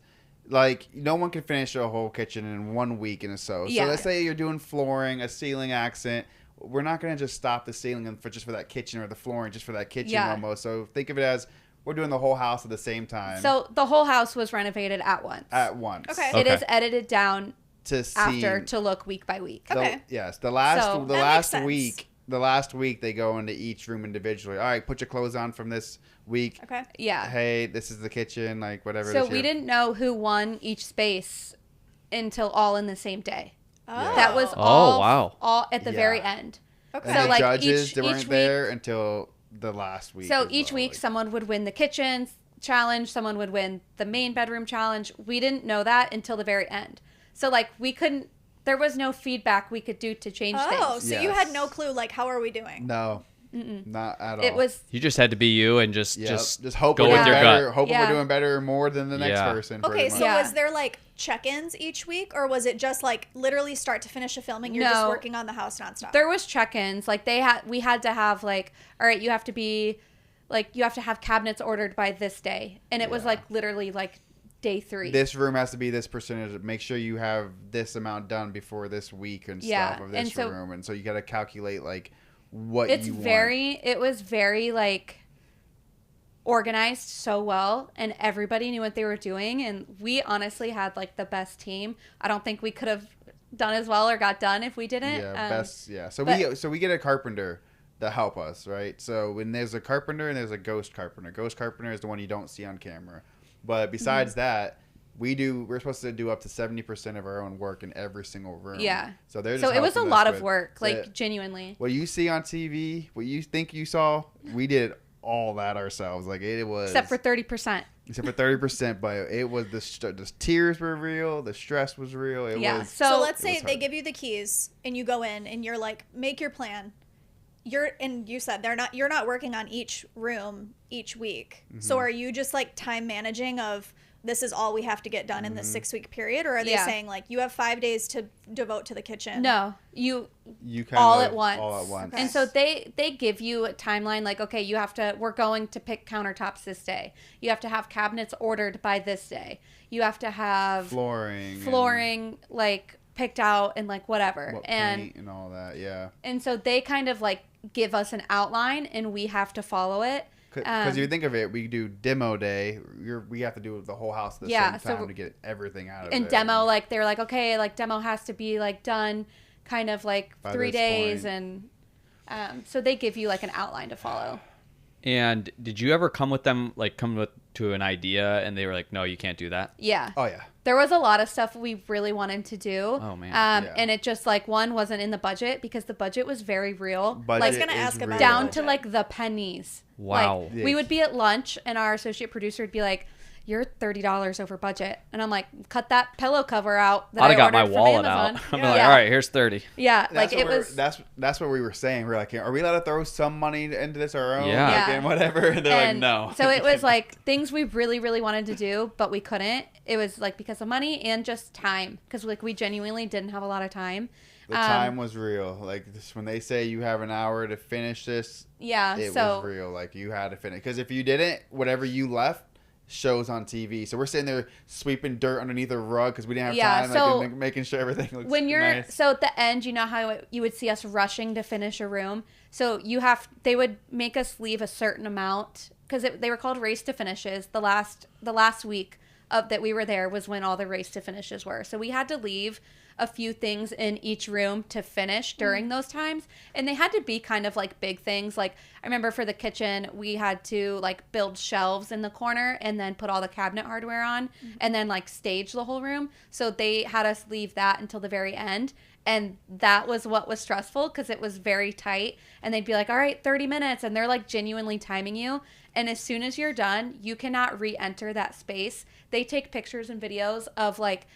like no one can finish a whole kitchen in 1 week and so. Yeah. So let's say you're doing flooring, a ceiling accent. We're not gonna just stop the ceiling just for that kitchen or the flooring just for that kitchen Yeah. almost. So think of it as we're doing the whole house at the same time. So the whole house was renovated at once. At once. Okay. It Okay. is edited down To see after to look week by week. Okay. Yes, the So- last That makes sense. week. The last week they go into each room individually. All right, put your clothes on from this week. Okay. Yeah. Hey, this is the kitchen, like whatever. So this we year. didn't know who won each space until all in the same day. Oh. That was Oh, all wow. all at the Yeah. very end. Okay. And So, the like, judges each- they weren't each there until the last week. So as each well, week like- someone would win the kitchen challenge, someone would win the main bedroom challenge. We didn't know that until the very end. So like we couldn't there was no feedback we could do to change Oh, things. so you Yes. had no clue like how are we doing? No, not at all. It was You just had to be you and just Yep. just hope go we're with doing your better. gut. Hoping Yeah. we're doing better or more than the next Yeah. person. Okay, pretty so much. Yeah. was there like check-ins each week, or was it just like literally start to finish of filming? You're just No. working on the house nonstop. there was check-ins. Like we had to have like, all right, you have to be like you have to have cabinets ordered by this day. And it was Yeah. like literally like day 3. This room has to be this percentage. Make sure you have this amount done before this week and Yeah, stuff of and this so- room, and so you got to calculate like what It's you want. it was very like organized so well, and everybody knew what they were doing, and we honestly had like the best team. I don't think we could have done as well or got done if we didn't. Yeah, best. Yeah. So but- we get a carpenter to help us, right? So when there's a carpenter and there's a ghost carpenter. Ghost carpenter is the one you don't see on camera. But besides that, we're supposed to do up to 70% of our own work in every single room. Yeah. So they're So just it was a helping lot us of with work, like the- genuinely. what you see on TV, what you think you saw, we did all that ourselves. Like it was Except for 30%. except for 30%, but it was the tears were real, the stress was real. It Yeah. was So let's it say was they hard. give you the keys and you go in and you're like, make your plan. You said you're not working on each room each week. Mm-hmm. So are you just like time managing of this is all we have to get done in this Mm-hmm. 6 week period, or are they Yeah. saying like you have 5 days to devote to the kitchen? No, you you all of- at once. all at once. Okay. And so they give you a timeline like, okay, we're going to pick countertops this day. You have to have cabinets ordered by this day. You have to have flooring like picked out and like whatever. what And paint and all that, yeah. and so they kind of like give us an outline and we have to follow it. Because you think of it, we do demo day. We have to do the whole house at the Yeah, same so time to get everything out of And it. demo, like they're like, okay, like demo has to be like done kind of like By 3 this days. point. And so they give you like an outline to follow. And did you ever come to an idea and they were like, no, you can't do that? Yeah. Oh yeah, There was a lot of stuff we really wanted to do. Oh, man. Yeah. And it just like wasn't in the budget because the budget was very real. budget I was gonna is ask about real. Down budget. to like the pennies. Wow. Like, we would be at lunch and our associate producer would be like, "You're $30 over budget," and I'm like, "Cut that pillow cover out." That I'd have got my ordered from wallet out. Amazon." I'm Yeah. like, all right, here's 30. Yeah, like That's it what was. that's what we were saying. We're like, are we allowed to throw some money into this our own? Yeah. Like, Yeah. and whatever. They're like, And no. so it was like things we really, really wanted to do, but we couldn't. It was like because of money and just time, because like we genuinely didn't have a lot of time. The time was real. Like this, when they say you have an hour to finish this, Yeah, it so was real. Like you had to finish. Because if you didn't, whatever you left shows on TV. So we're sitting there sweeping dirt underneath a rug because we didn't have Yeah, time, so like, making sure everything looks when you're nice. so at the end, you know how you would see us rushing to finish a room. So they would make us leave a certain amount because they were called race to finishes. The last week of that we were there was when all the race to finishes were. So we had to leave a few things in each room to finish during those times, and they had to be kind of like big things. Like I remember for the kitchen, we had to like build shelves in the corner and then put all the cabinet hardware on and then like stage the whole room. So they had us leave that until the very end. And that was what was stressful because it was very tight. And they'd be like, all right, 30 minutes. And they're like genuinely timing you. And as soon as you're done, you cannot re-enter that space. They take pictures and videos of like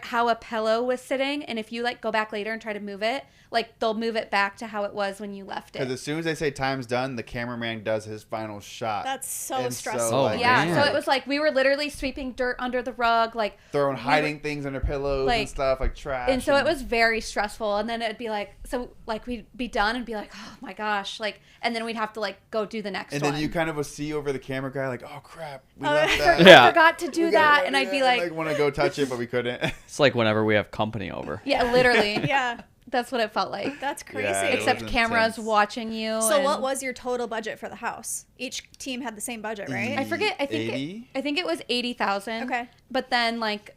how a pillow was sitting. And if you like go back later and try to move it, like they'll move it back to how it was when you left it. Because as soon as they say time's done, the cameraman does his final shot. That's so And stressful. Oh, Yeah, man. so it was like we were literally sweeping dirt under the rug, like hiding things under pillows and stuff, like trash. and so it was very stressful. And then it'd be like, so like we'd be done and be like, oh my gosh, like, and then we'd have to like go do the next And one. then you kind of would see over the camera guy like, oh crap, we Oh, left I that. Yeah. I forgot to do that, and I'd be like want to go touch it, but we couldn't. It's like whenever we have company over. yeah, literally. Yeah, That's what it felt like. that's crazy. Yeah, it Except was cameras intense. watching you. So and what was your total budget for the house? Each team had the same budget, right? I forget. I 80? think it was 80,000. Okay. But then like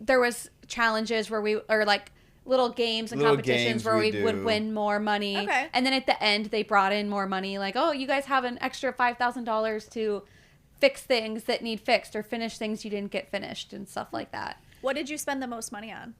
there was challenges where or like little games and Little competitions games where we we would do. win more money. Okay. And then at the end they brought in more money. Like, oh, you guys have an extra $5,000 to fix things that need fixed or finish things you didn't get finished and stuff like that. What did you spend the most money on?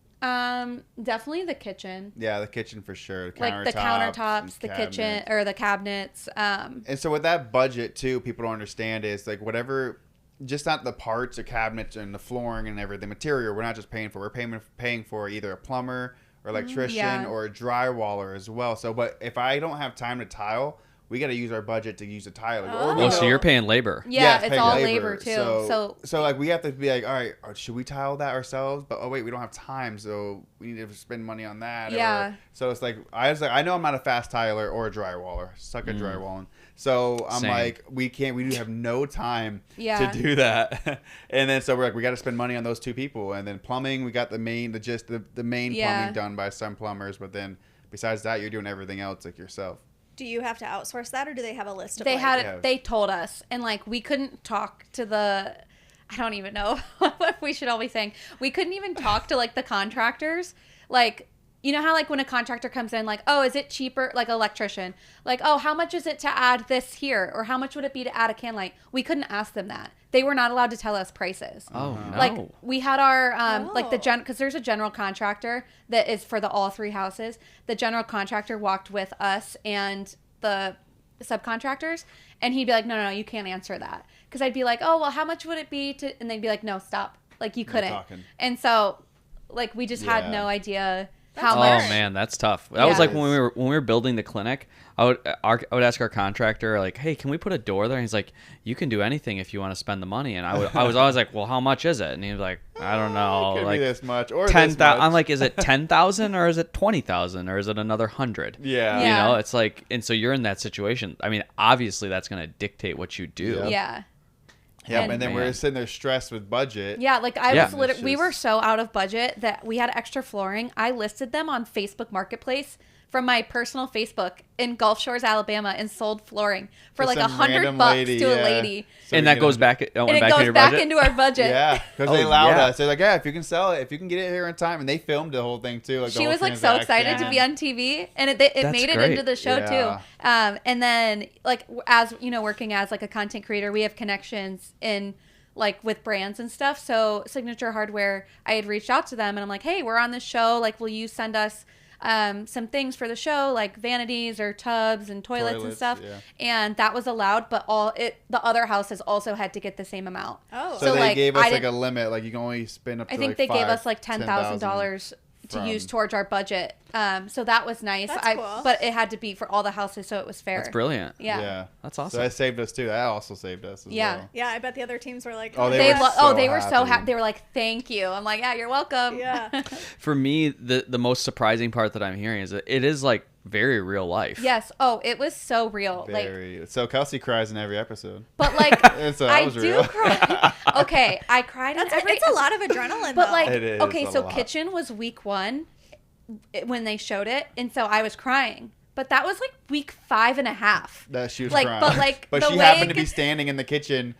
Definitely the kitchen. Yeah, the kitchen for sure. Like the countertops, the kitchen, or the cabinets. And so with that budget too, people don't understand is like whatever, just not the parts or cabinets and the flooring and everything, material. We're not just paying for. We're paying for either a plumber or electrician Yeah. or a drywaller as well. So, but if I don't have time to tile, we got to use our budget to use a tile. Oh. Oh, so you're paying labor. Yeah, it's it's paid all labor too. So like we have to be like, all right, should we tile that ourselves? But oh wait, we don't have time, so we need to spend money on that. Yeah. So it's like I know I'm not a fast tiler or a drywaller. Suck at drywalling. So I'm Same. like, we do have no time Yeah. to do that. And then so we're like, we got to spend money on those two people. And then plumbing, we got the main Yeah. plumbing done by some plumbers. But then besides that, you're doing everything else like yourself. Do you have to outsource that, or do they have a list of They told us, and like we couldn't talk to I don't even know what we should all be saying. We couldn't even talk to like the contractors. Like, you know how like when a contractor comes in, like, oh, is it cheaper? Like electrician, like, oh, how much is it to add this here, or how much would it be to add a can light? We couldn't ask them that. They were not allowed to tell us prices. Oh, no. Like we had our like the Oh. because there's a general contractor that is for all three houses. The general contractor walked with us and the subcontractors, and he'd be like, no, you can't answer that, because I'd be like, oh well, how much would it be to, and they'd be like, no, stop, like you couldn't. talking. And so like we just had Yeah. no idea That's how Oh much. man, that's tough. That was Yeah. like when we were building the clinic. I would ask our contractor like, "Hey, can we put a door there?" And he's like, "You can do anything if you want to spend the money." And I was always like, "Well, how much is it?" And he was like, "I don't know, It could like be this much or 10,000." this much. I'm like, "Is it 10,000 or is it 20,000 or is it another 100?" Yeah. You Yeah. know, it's like, and so you're in that situation. I mean, obviously that's going to dictate what you do. Yeah. Yeah. Yeah, And- and then we're Man. sitting there stressed with budget. Yeah, like I Yeah. was literally, we It's were just- so out of budget that we had extra flooring. I listed them on Facebook Marketplace from my personal Facebook in Gulf Shores, Alabama, and sold flooring for like some $100 random bucks lady, to a yeah. lady. So And we that can- goes back, And went it back into goes your back budget? into our budget. Yeah, because Oh, they allowed yeah. us. They're like, yeah, if you can sell it, if you can get it here in time, and they filmed the whole thing too. Like the She whole was like so excited to transaction. be on TV, and it That's made it great. into the show Yeah. too. And then like as you know, working as like a content creator, we have connections in like with brands and stuff. So Signature Hardware, I had reached out to them, and I'm like, hey, we're on this show. Like, will you send us some things for the show, like vanities or tubs and toilets and Toilets, stuff? yeah. And that was allowed, but the other houses also had to get the same amount. Oh, So, So, they like, gave I us like didn't- a limit. Like you can only spend up to I think like they gave $5,000, us like $10,000 to from- use towards our budget. So that was nice. That's cool. But it had to be for all the houses, so it was fair. That's brilliant. Yeah. That's So awesome. that saved us too. That also saved us as Yeah. well. yeah. I bet the other teams were like, Oh, they They were were so so happy. happy. They were like, "Thank you." I'm like, "Yeah, you're welcome." Yeah. For me, the most surprising part that I'm hearing is that it is like very real life. Yes. Oh, it was so real. Very. So Kelsey cries in every episode. But like, So that I was do real. cry. Okay, I cried in every. It's a lot of adrenaline. But though. like, It is okay, a so lot. Kitchen was week 1 when they showed it, and so I was crying. But that was like week 5.5. That she was Like, crying. but, like, but the she happened to wig- be standing in the kitchen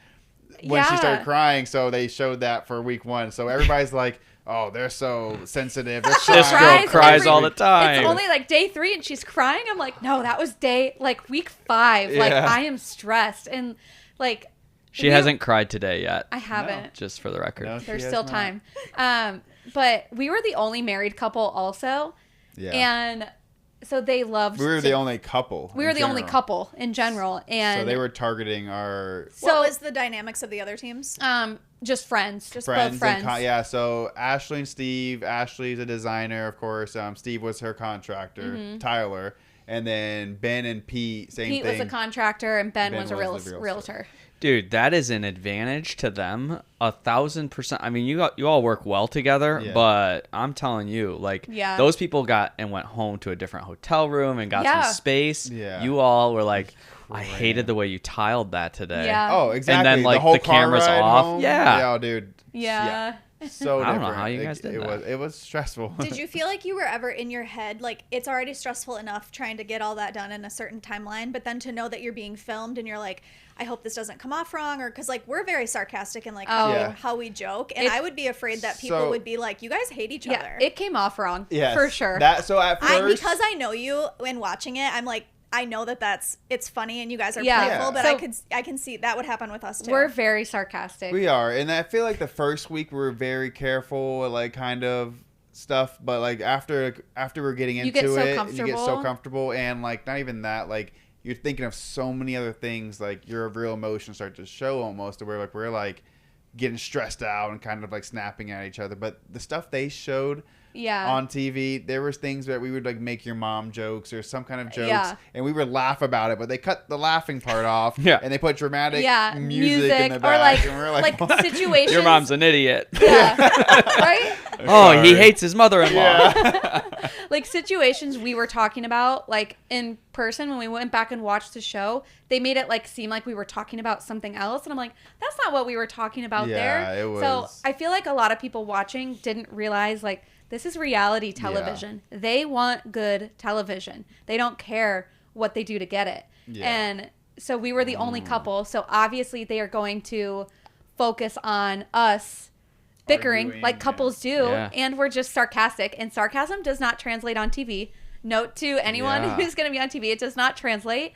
when she Yeah. started crying, so they showed that for week 1. So everybody's like, "Oh, they're so sensitive." They're She This crying. girl cries cries every- all the time. It's only like day 3 and she's crying. I'm like, no, that was week 5. Like, Yeah. I am stressed. And like, She hasn't cried today yet. I haven't. Just for the record. No, she There's has still not. time. But we were the only married couple also. Yeah. And so they loved. We were the only couple. We in were the only general. couple in general. And So they were targeting our what was the dynamics of the other teams? just friends. Just both friends. friends. Yeah, so Ashley and Steve. Ashley's a designer, of course. Steve was her contractor, Tyler. And then Ben and Pete, same Pete thing. was a contractor and Ben, Ben was a was the realtor. Dude, that is an advantage to them. 1,000%. I mean, you all work well together, Yeah. but I'm telling you, like, Yeah. those people got and went home to a different hotel room and got Yeah. some space. Yeah. You all were like, I hated the way you tiled that today. Yeah. Oh, exactly. And then, like, the whole the camera's car ride off. home. Yeah. Yeah, dude. Yeah. So I don't know different. how you guys did that. It was stressful. Did you feel like you were ever in your head, like it's already stressful enough trying to get all that done in a certain timeline, but then to know that you're being filmed and you're like, I hope this doesn't come off wrong, or because like we're very sarcastic and like Yeah. how we joke, and I would be afraid that people So- would be like, you guys hate each Yeah. other. It came off wrong. Yes. For sure. That so at first Because I know you and watching it, I'm like, I know it's funny and you guys are Yeah. playful, Yeah. but So- I can see that would happen with us too. We're very sarcastic. we are, and I feel like the first week we were very careful, like kind of stuff, but like after we're getting into You get so it, you get so comfortable. comfortable, and like not even that, like you're thinking of so many other things, like your real emotions start to show almost, to where like we're like getting stressed out and kind of like snapping at each other. But the stuff they showed Yeah. on TV, there was things that we would like make your mom jokes or some kind of jokes, Yeah. and we would laugh about it, but they cut the laughing part off, Yeah. and they put dramatic Yeah, music in the or back, like and we're like, what? situations. Your mom's an idiot. Yeah. Right? Oh, he Sorry. hates his mother-in-law. Yeah. Like situations we were talking about, like in person when we went back and watched the show, they made it like seem like we were talking about something else, and I'm like, that's not what we were talking about Yeah, there. it So was- I feel like a lot of people watching didn't realize like this is reality television. They want good television. They don't care what they do to get it. Yeah. And so we were the only couple. So obviously they are going to focus on us bickering Arguing, like couples do, Yeah. and we're just sarcastic, and sarcasm does not translate on TV. Note to anyone Yeah. who's going to be on TV, it does not translate.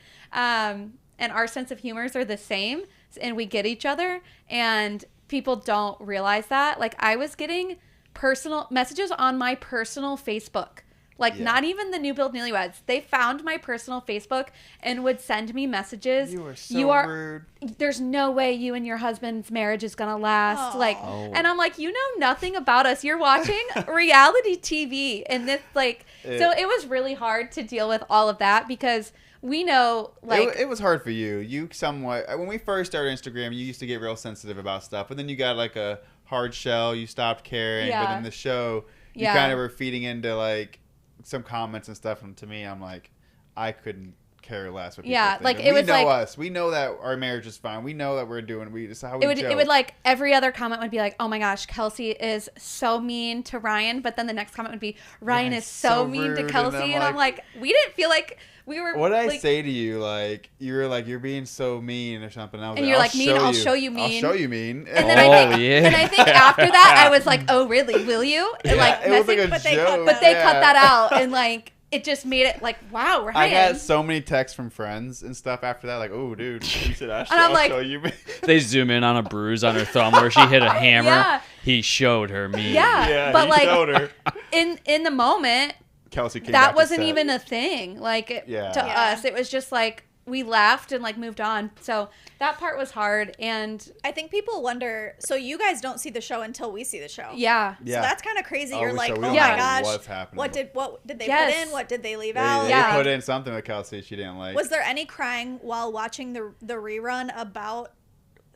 And our sense of humors are the same, and we get each other, and people don't realize that. Like, I was getting personal messages on my personal Facebook. Like, Yeah. not even the Newbuild Newlyweds. They found my personal Facebook and would send me messages. You are so rude. There's no way you and your husband's marriage is gonna last. Aw. Like, Oh. and I'm like, you know nothing about us. You're watching reality TV, and this like, so it was really hard to deal with all of that because we know like it was hard for you. You somewhat, when we first started Instagram, you used to get real sensitive about stuff, but then you got like a hard shell. You stopped caring. Yeah. But in the show, you Yeah. kind of were feeding into like some comments and stuff, and to me, I'm like, I couldn't care less what people Yeah, think. like, And it we was know like- us. We know that our marriage is fine. We know that we're doing. This is how we it would joke. like every other comment would be like, oh my gosh, Kelsey is so mean to Ryan, but then the next comment would be Ryan is so mean rude, to and Kelsey, and I'm I'm like, we didn't feel like we were. What did I like, say to you? Like you were like, you're being so mean or something. I was And like, you're I'll like, mean, show I'll you. show you mean. I'll show you mean. And then Oh, I think, yeah. and I think after that, I was like, "Oh, really? Will you?" And like, it was like a but they joke. cut but they yeah. cut that out, and like, it just made it like, "Wow, Ryan." I got so many texts from friends and stuff after that, like, "Oh, dude, you should And I'm I'll like- show you." They zoom in on a bruise on her thumb where she hit a hammer. Yeah. He showed her me. Yeah, but he like showed her. in the moment, Kelsey came back that to wasn't set. even a thing. Like Yeah. to Yeah. us, it was just like we laughed and like moved on. So that part was hard, and I think people wonder, so you guys don't see the show until we see the show. yeah, Yeah. So that's kind of crazy. Oh, You're we- like, so oh we my don't know gosh, what's happening. what did they Yes. put in? What did they leave They, out? they Yeah. put in something with Kelsey she didn't like. Was there any crying while watching the rerun about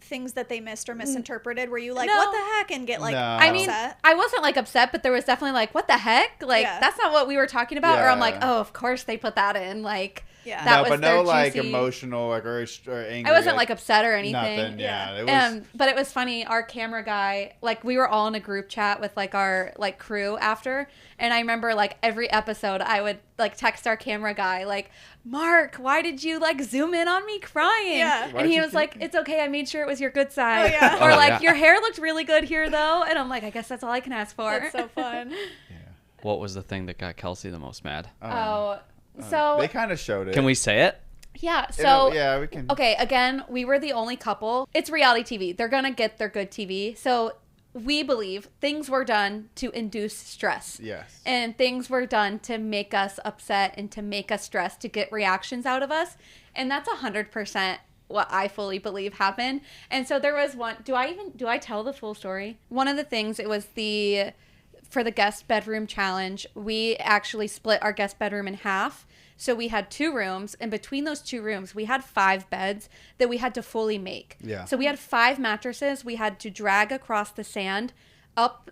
things that they missed or misinterpreted? Were you like, No. what the heck, and get like No. I mean, upset? I wasn't like upset, but there was definitely like, what the heck? Like, Yeah. that's not what we were talking about. Or I'm like, Yeah. oh, of course they put that in. Like, Yeah. that no, was but their no like juicy- emotional like or angry. I wasn't like upset or anything. nothing. Yeah, Yeah. it was. But it was funny. Our camera guy, like, we were all in a group chat with like our like crew after, and I remember like every episode I would like text our camera guy like, Mark, why did you like zoom in on me crying? Yeah. Why'd And he you was keep- like, it's okay, I made sure it was your good side. Oh, yeah. Or Oh, like, yeah. your hair looked really good here though, and I'm like, I guess that's all I can ask for. That's so fun. What was the thing that got Kelsey the most mad? So they kind of showed it. Can we say it? yeah, so yeah, we can. okay, again, we were the only couple. It's reality TV. They're going to get their good TV. So we believe things were done to induce stress. Yes. And things were done to make us upset and to make us stressed, to get reactions out of us. And that's 100% what I fully believe happened. And so there was one, do I tell the full story? One of the things, it was for the guest bedroom challenge, we actually split our guest bedroom in half. So we had 2 rooms, and between those 2 rooms, we had 5 beds that we had to fully make. Yeah. So we had 5 mattresses we had to drag across the sand up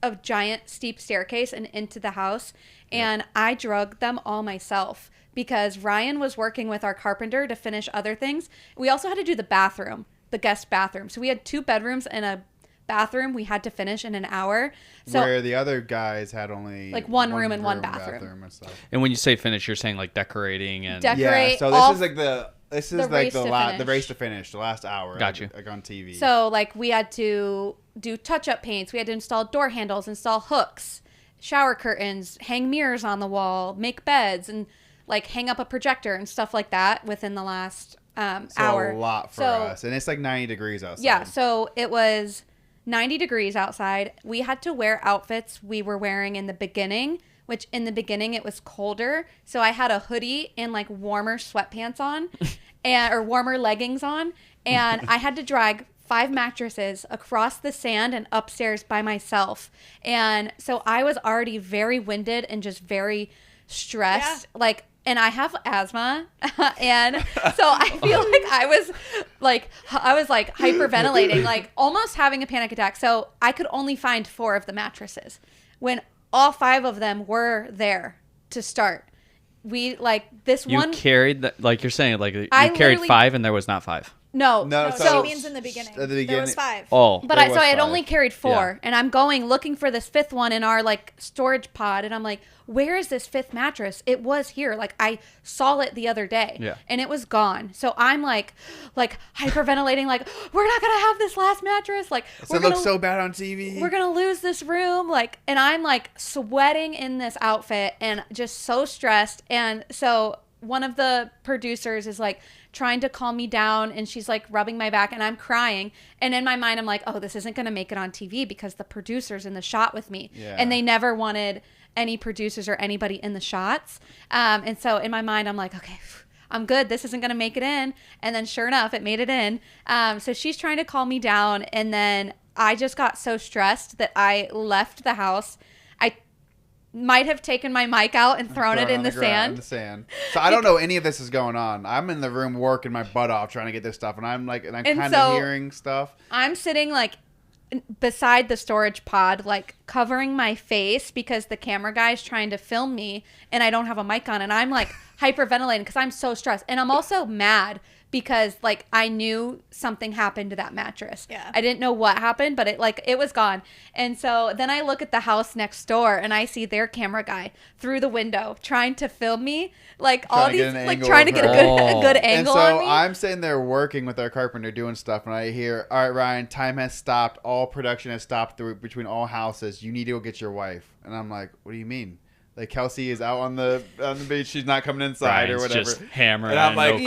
a giant steep staircase and into the house. And I drug them all myself because Ryan was working with our carpenter to finish other things. We also had to do the bathroom, the guest bathroom. So we had 2 bedrooms and a bathroom we had to finish in an hour. So Where the other guys had only like one room and one bathroom. and stuff. And when you say finish, you're saying like decorating and Decorate Yeah, so all- this is like the race to the finish. race to finish, the last hour. Got you. Like on TV. So, like, we had to do touch-up paints. We had to install door handles, install hooks, shower curtains, hang mirrors on the wall, make beds, and, like, hang up a projector and stuff like that within the last hour. a lot for us, and it's like 90 degrees outside. Yeah, so it was 90 degrees outside. We had to wear outfits we were wearing in the beginning, which in the beginning it was colder. So I had a hoodie and like warmer sweatpants on or warmer leggings on. And I had to drag 5 mattresses across the sand and upstairs by myself. And so I was already very winded and just very stressed. Like, and I have asthma, and so I feel like I was like hyperventilating, like almost having a panic attack. So I could only find 4 of the mattresses when all 5 of them were there to start. We like this you one. carried the, like you're saying like you I carried literally- 5 and there was not 5. No, No, No, so she means in the beginning. at the There beginning- was 5. Oh, But There so was I had 5. only carried 4, Yeah. and I'm going looking for this 5th one in our like storage pod, and I'm like, where is this 5th mattress? It was here. Like I saw it the other day, Yeah. and it was gone. So I'm like hyperventilating, like we're not gonna have this last mattress. Like it looks so bad on TV. we're gonna lose this room. Like, and I'm like sweating in this outfit and just so stressed. And so one of the producers is like trying to calm me down, and she's like rubbing my back, and I'm crying. And in my mind, I'm like, oh, this isn't gonna make it on TV because the producer's in the shot with me, Yeah. and they never wanted any producers or anybody in the shots. And so in my mind, I'm like, okay, I'm good. This isn't going to make it in. And then sure enough, it made it in. So she's trying to calm me down. And then I just got so stressed that I left the house. I might have taken my mic out and thrown it in the ground, in the sand. sand. So I don't know any of this is going on. I'm in the room working my butt off trying to get this stuff, and I'm And kind of so- hearing stuff. I'm sitting like beside the storage pod, like covering my face because the camera guy's trying to film me and I don't have a mic on, and I'm like hyperventilating because I'm so stressed. And I'm also mad because like I knew something happened to that mattress. Yeah. I didn't know what happened, but it was gone. And so then I look at the house next door and I see their camera guy through the window trying to film me, like all Trying to these get an like angle trying to of get a her. good Oh. And angle so on me. I'm sitting there working with our carpenter doing stuff, and I hear, "All right, Ryan, time has stopped. All production has stopped between all houses. You need to go get your wife." And I'm like, "What do you mean?" Like Kelsey is out on the beach. She's not coming inside or Ryan's whatever. just hammering. And I'm like, no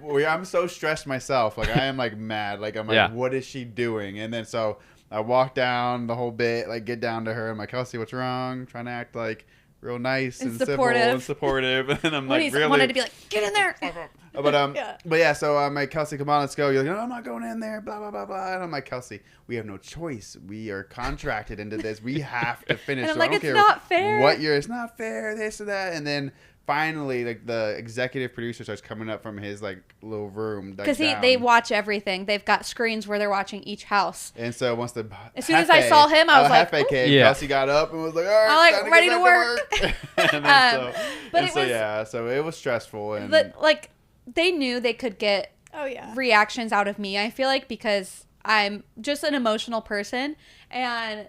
clue. Yeah. I'm so stressed myself. Like I am like mad. Like I'm like, Yeah. what is she doing? And then so I walk down the whole bit, like get down to her. I'm like, Kelsey, what's wrong? Trying to act like real nice And and civil supportive. and supportive. And I'm when like, he's really? wanted to be like, get in there. Yeah. But yeah, so I'm like, Kelsey, come on, let's go. You're like, no, I'm not going in there, blah, blah, blah, blah. And I'm like, Kelsey, we have no choice. We are contracted into this. We have to finish. And I'm so like, I don't it's care not fair. It's not fair, this or that. And then finally, like, the executive producer starts coming up from his, like, little room. Because they watch everything. They've got screens where they're watching each house. And so once as soon as I saw him, I was like, Hefe came, Yeah. Kelsey got up and was like, all right, I'm like, time to ready get to back work. and then But it was- so it was stressful. And But, like, they knew they could get Oh yeah. reactions out of me, I feel like, because I'm just an emotional person, and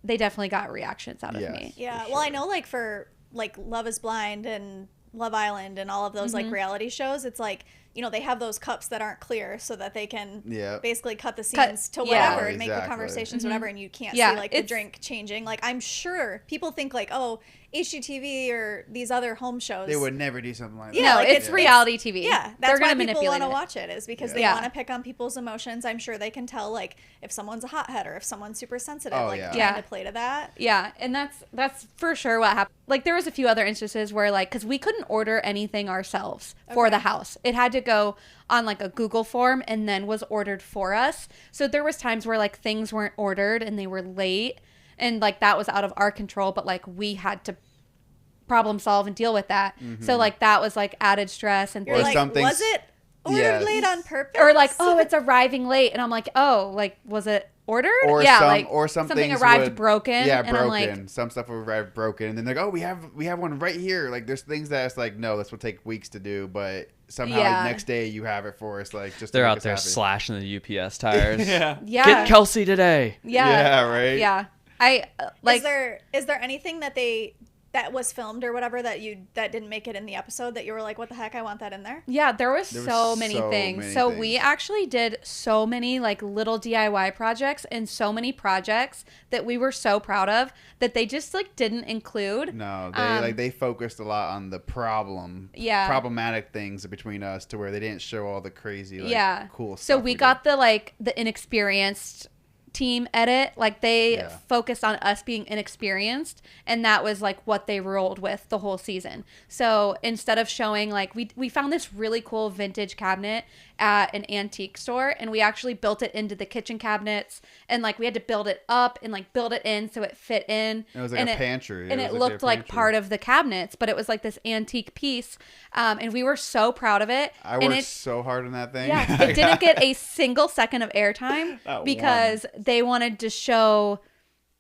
they definitely got reactions out of Yes. me. Yeah. For Well, I sure. know like for like Love is Blind and Love Island and all of those like reality shows, it's like, you know, they have those cups that aren't clear so that they can Yeah. basically cut the Cut- scenes to yeah. whatever and make the Exactly. conversations whatever, and you can't Yeah, see like the it's- drink changing. Like I'm sure people think like, oh, HGTV or these other home shows. they would never do something like that. Yeah, No, like, it's it's- reality TV. Yeah, They're that's why gonna people want manipulate to it. watch it, is because they Yeah. want to pick on people's emotions. I'm sure they can tell like if someone's a hothead or if someone's super sensitive, Oh, like yeah. trying Yeah. to play to that. Yeah, and that's for sure what happened. Like, there was a few other instances where, like, because we couldn't order anything ourselves for the house. It had to go on, like, a Google form and then was ordered for us. So there was times where, like, things weren't ordered and they were late, and, like, that was out of our control, but, like, we had to problem solve and deal with that. So, like, that was, like, added stress and You're Or like, some things- was it ordered Yes. late on purpose? or like, oh, it's arriving late, and I'm like, oh, like, was it ordered? Or yeah, some, like, or some something things arrived would- broken. Yeah, and broken. I'm like, Some stuff would arrive broken, and then they're like, "Oh, we have one right here." Like, there's things that it's like, no, this will take weeks to do, but somehow Yeah. like, next day you have it for us. Like, just to They're make out us there happy. slashing the UPS tires. Yeah. yeah, Get Kelsey today. yeah, Yeah, right? yeah. I like. is there anything that was filmed or whatever that didn't make it in the episode that you were like, what the heck, I want that in there? Yeah, there was There so was many so things. many So things. we actually did so many like little DIY projects and so many projects that we were so proud of that they just like didn't include. No, they focused a lot on the Yeah. problematic things between us, to where they didn't show all the crazy, like, Yeah. cool stuff. So we got the inexperienced team edit. Like they Yeah. focused on us being inexperienced, and that was like what they rolled with the whole season. So instead of showing like we found this really cool vintage cabinet at an antique store, and we actually built it into the kitchen cabinets, and like we had to build it up and like build it in so it fit in. It was like and a pantry. and was it like looked their like pantry. part of the cabinets, but it was like this antique piece, and we were so proud of it. I and worked it, so hard on that thing. yeah, it didn't get a single second of airtime Not because they wanted to show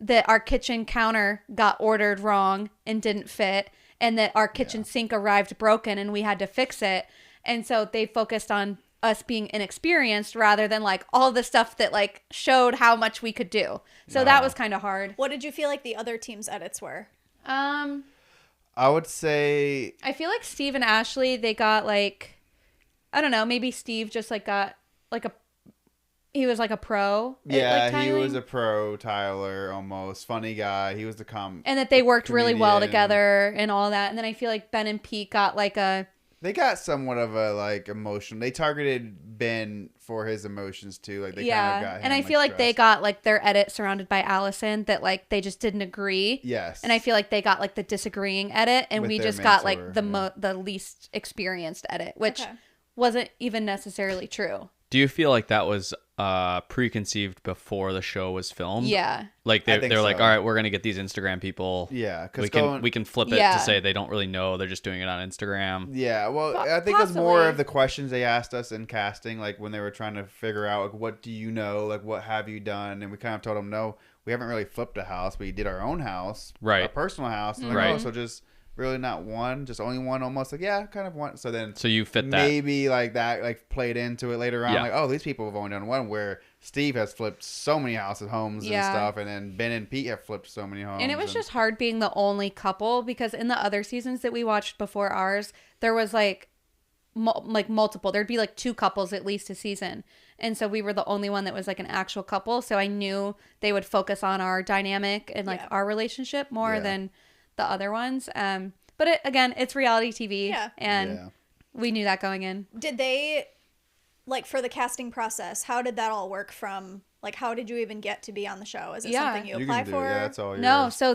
that our kitchen counter got ordered wrong and didn't fit, and that our kitchen sink arrived broken and we had to fix it. And so they focused on us being inexperienced rather than like all the stuff that like showed how much we could do. So that was kind of hard. What did you feel like the other team's edits were? I would say I feel like Steve and Ashley, they got like, I don't know, maybe Steve just like got like he was like a pro. at, yeah, like, he tiling. was a pro Tyler, almost funny guy. He was the And that they worked really well comedian. together and all that. And then I feel like Ben and Pete got like a, They got somewhat of a like emotion. They targeted Ben for his emotions too. Like they kind of got him, and I feel like they stressed. got like their edit surrounded by Allison that like they just didn't agree. Yes. And I feel like they got like the disagreeing edit, and With we their just got mentor, like the yeah. the least experienced edit, which Okay. wasn't even necessarily true. Do you feel like that was preconceived before the show was filmed? Yeah. Like I think they're like, so. all right, we're gonna get these Instagram people. Yeah, 'cause we can flip it Yeah. to say they don't really know. They're just doing it on Instagram. Yeah, well, Po- I think it was more possibly. of the questions they asked us in casting, like when they were trying to figure out, like, what do you know, like, what have you done, and we kind of told them, no, we haven't really flipped a house. We did our own house, Right. our personal house, and Right. like, oh, so just really not one, just only one, almost like yeah, kind of one. So then So you fit that. maybe like that, like played into it later on, Yeah. like oh, these people have only done one. Where Steve has flipped so many houses, homes, Yeah. and stuff, and then Ben and Pete have flipped so many homes. And it was just hard being the only couple because in the other seasons that we watched before ours, there was like multiple. There'd be like two couples at least a season. And so we were the only one that was like an actual couple. So I knew they would focus on our dynamic and like Yeah. our relationship more Yeah. than the other ones. But again, it's reality TV. Yeah. And Yeah. we knew that going in. Did they, like, for the casting process, how did that all work from, like, how did you even get to be on the show? Is it Yeah. something you You apply can do for? it. Yeah, that's all. No, yours. so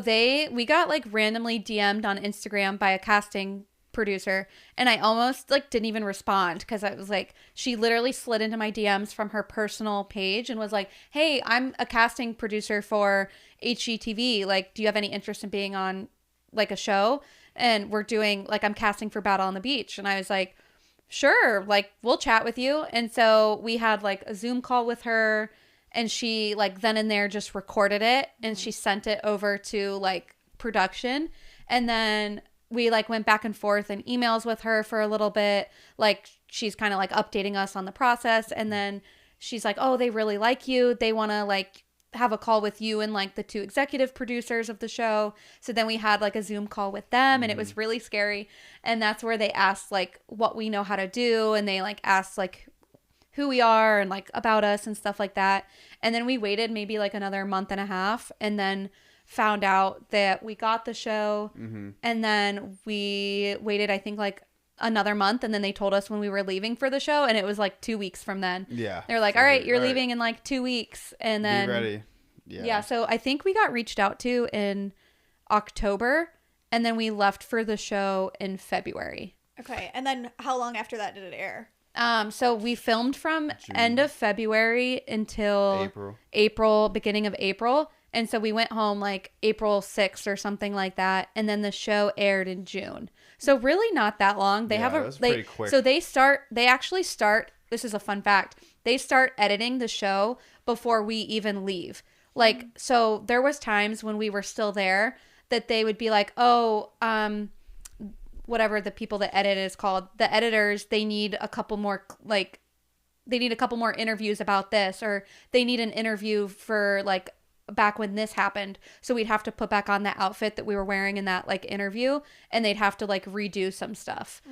we got like randomly DM'd on Instagram by a casting producer, and I almost like didn't even respond because I was like, she literally slid into my DMs from her personal page and was like, hey, I'm a casting producer for HGTV, like do you have any interest in being on like a show? and we're doing, like, I'm casting for Battle on the Beach. And I was like, sure, like, we'll chat with you. And so we had like a Zoom call with her, and she like then and there just recorded it, and she sent it over to like production. And then we like went back and forth in emails with her for a little bit. Like, she's kind of like updating us on the process. And then she's like, oh, they really like you. They want to like have a call with you and like the 2 executive producers of the show. So then we had like a Zoom call with them, and it was really scary. And that's where they asked like what we know how to do. And they like asked like who we are and like about us and stuff like that. And then we waited maybe like another month and a half, and then found out that we got the show. And then we waited, I think, like another month, and then they told us when we were leaving for the show, and it was like 2 weeks from then. Yeah. They're like, all right, you're leaving in like 2 weeks. And then be ready. Yeah, so I think we got reached out to in October, and then we left for the show in February. Okay, and then how long after that did it air? So we filmed from end of February until April, beginning of April. And so we went home like April 6th or something like that. And then the show aired in June. So really not that long. They have it was pretty quick. So they actually start, this is a fun fact. They start editing the show before we even leave. Like, so there was times when we were still there that they would be like, oh, whatever the people that edit is called, the editors, they need a couple more, like, they need a couple more interviews about this, or they need an interview for like back when this happened. So we'd have to put back on the outfit that we were wearing in that like interview, and they'd have to like redo some stuff.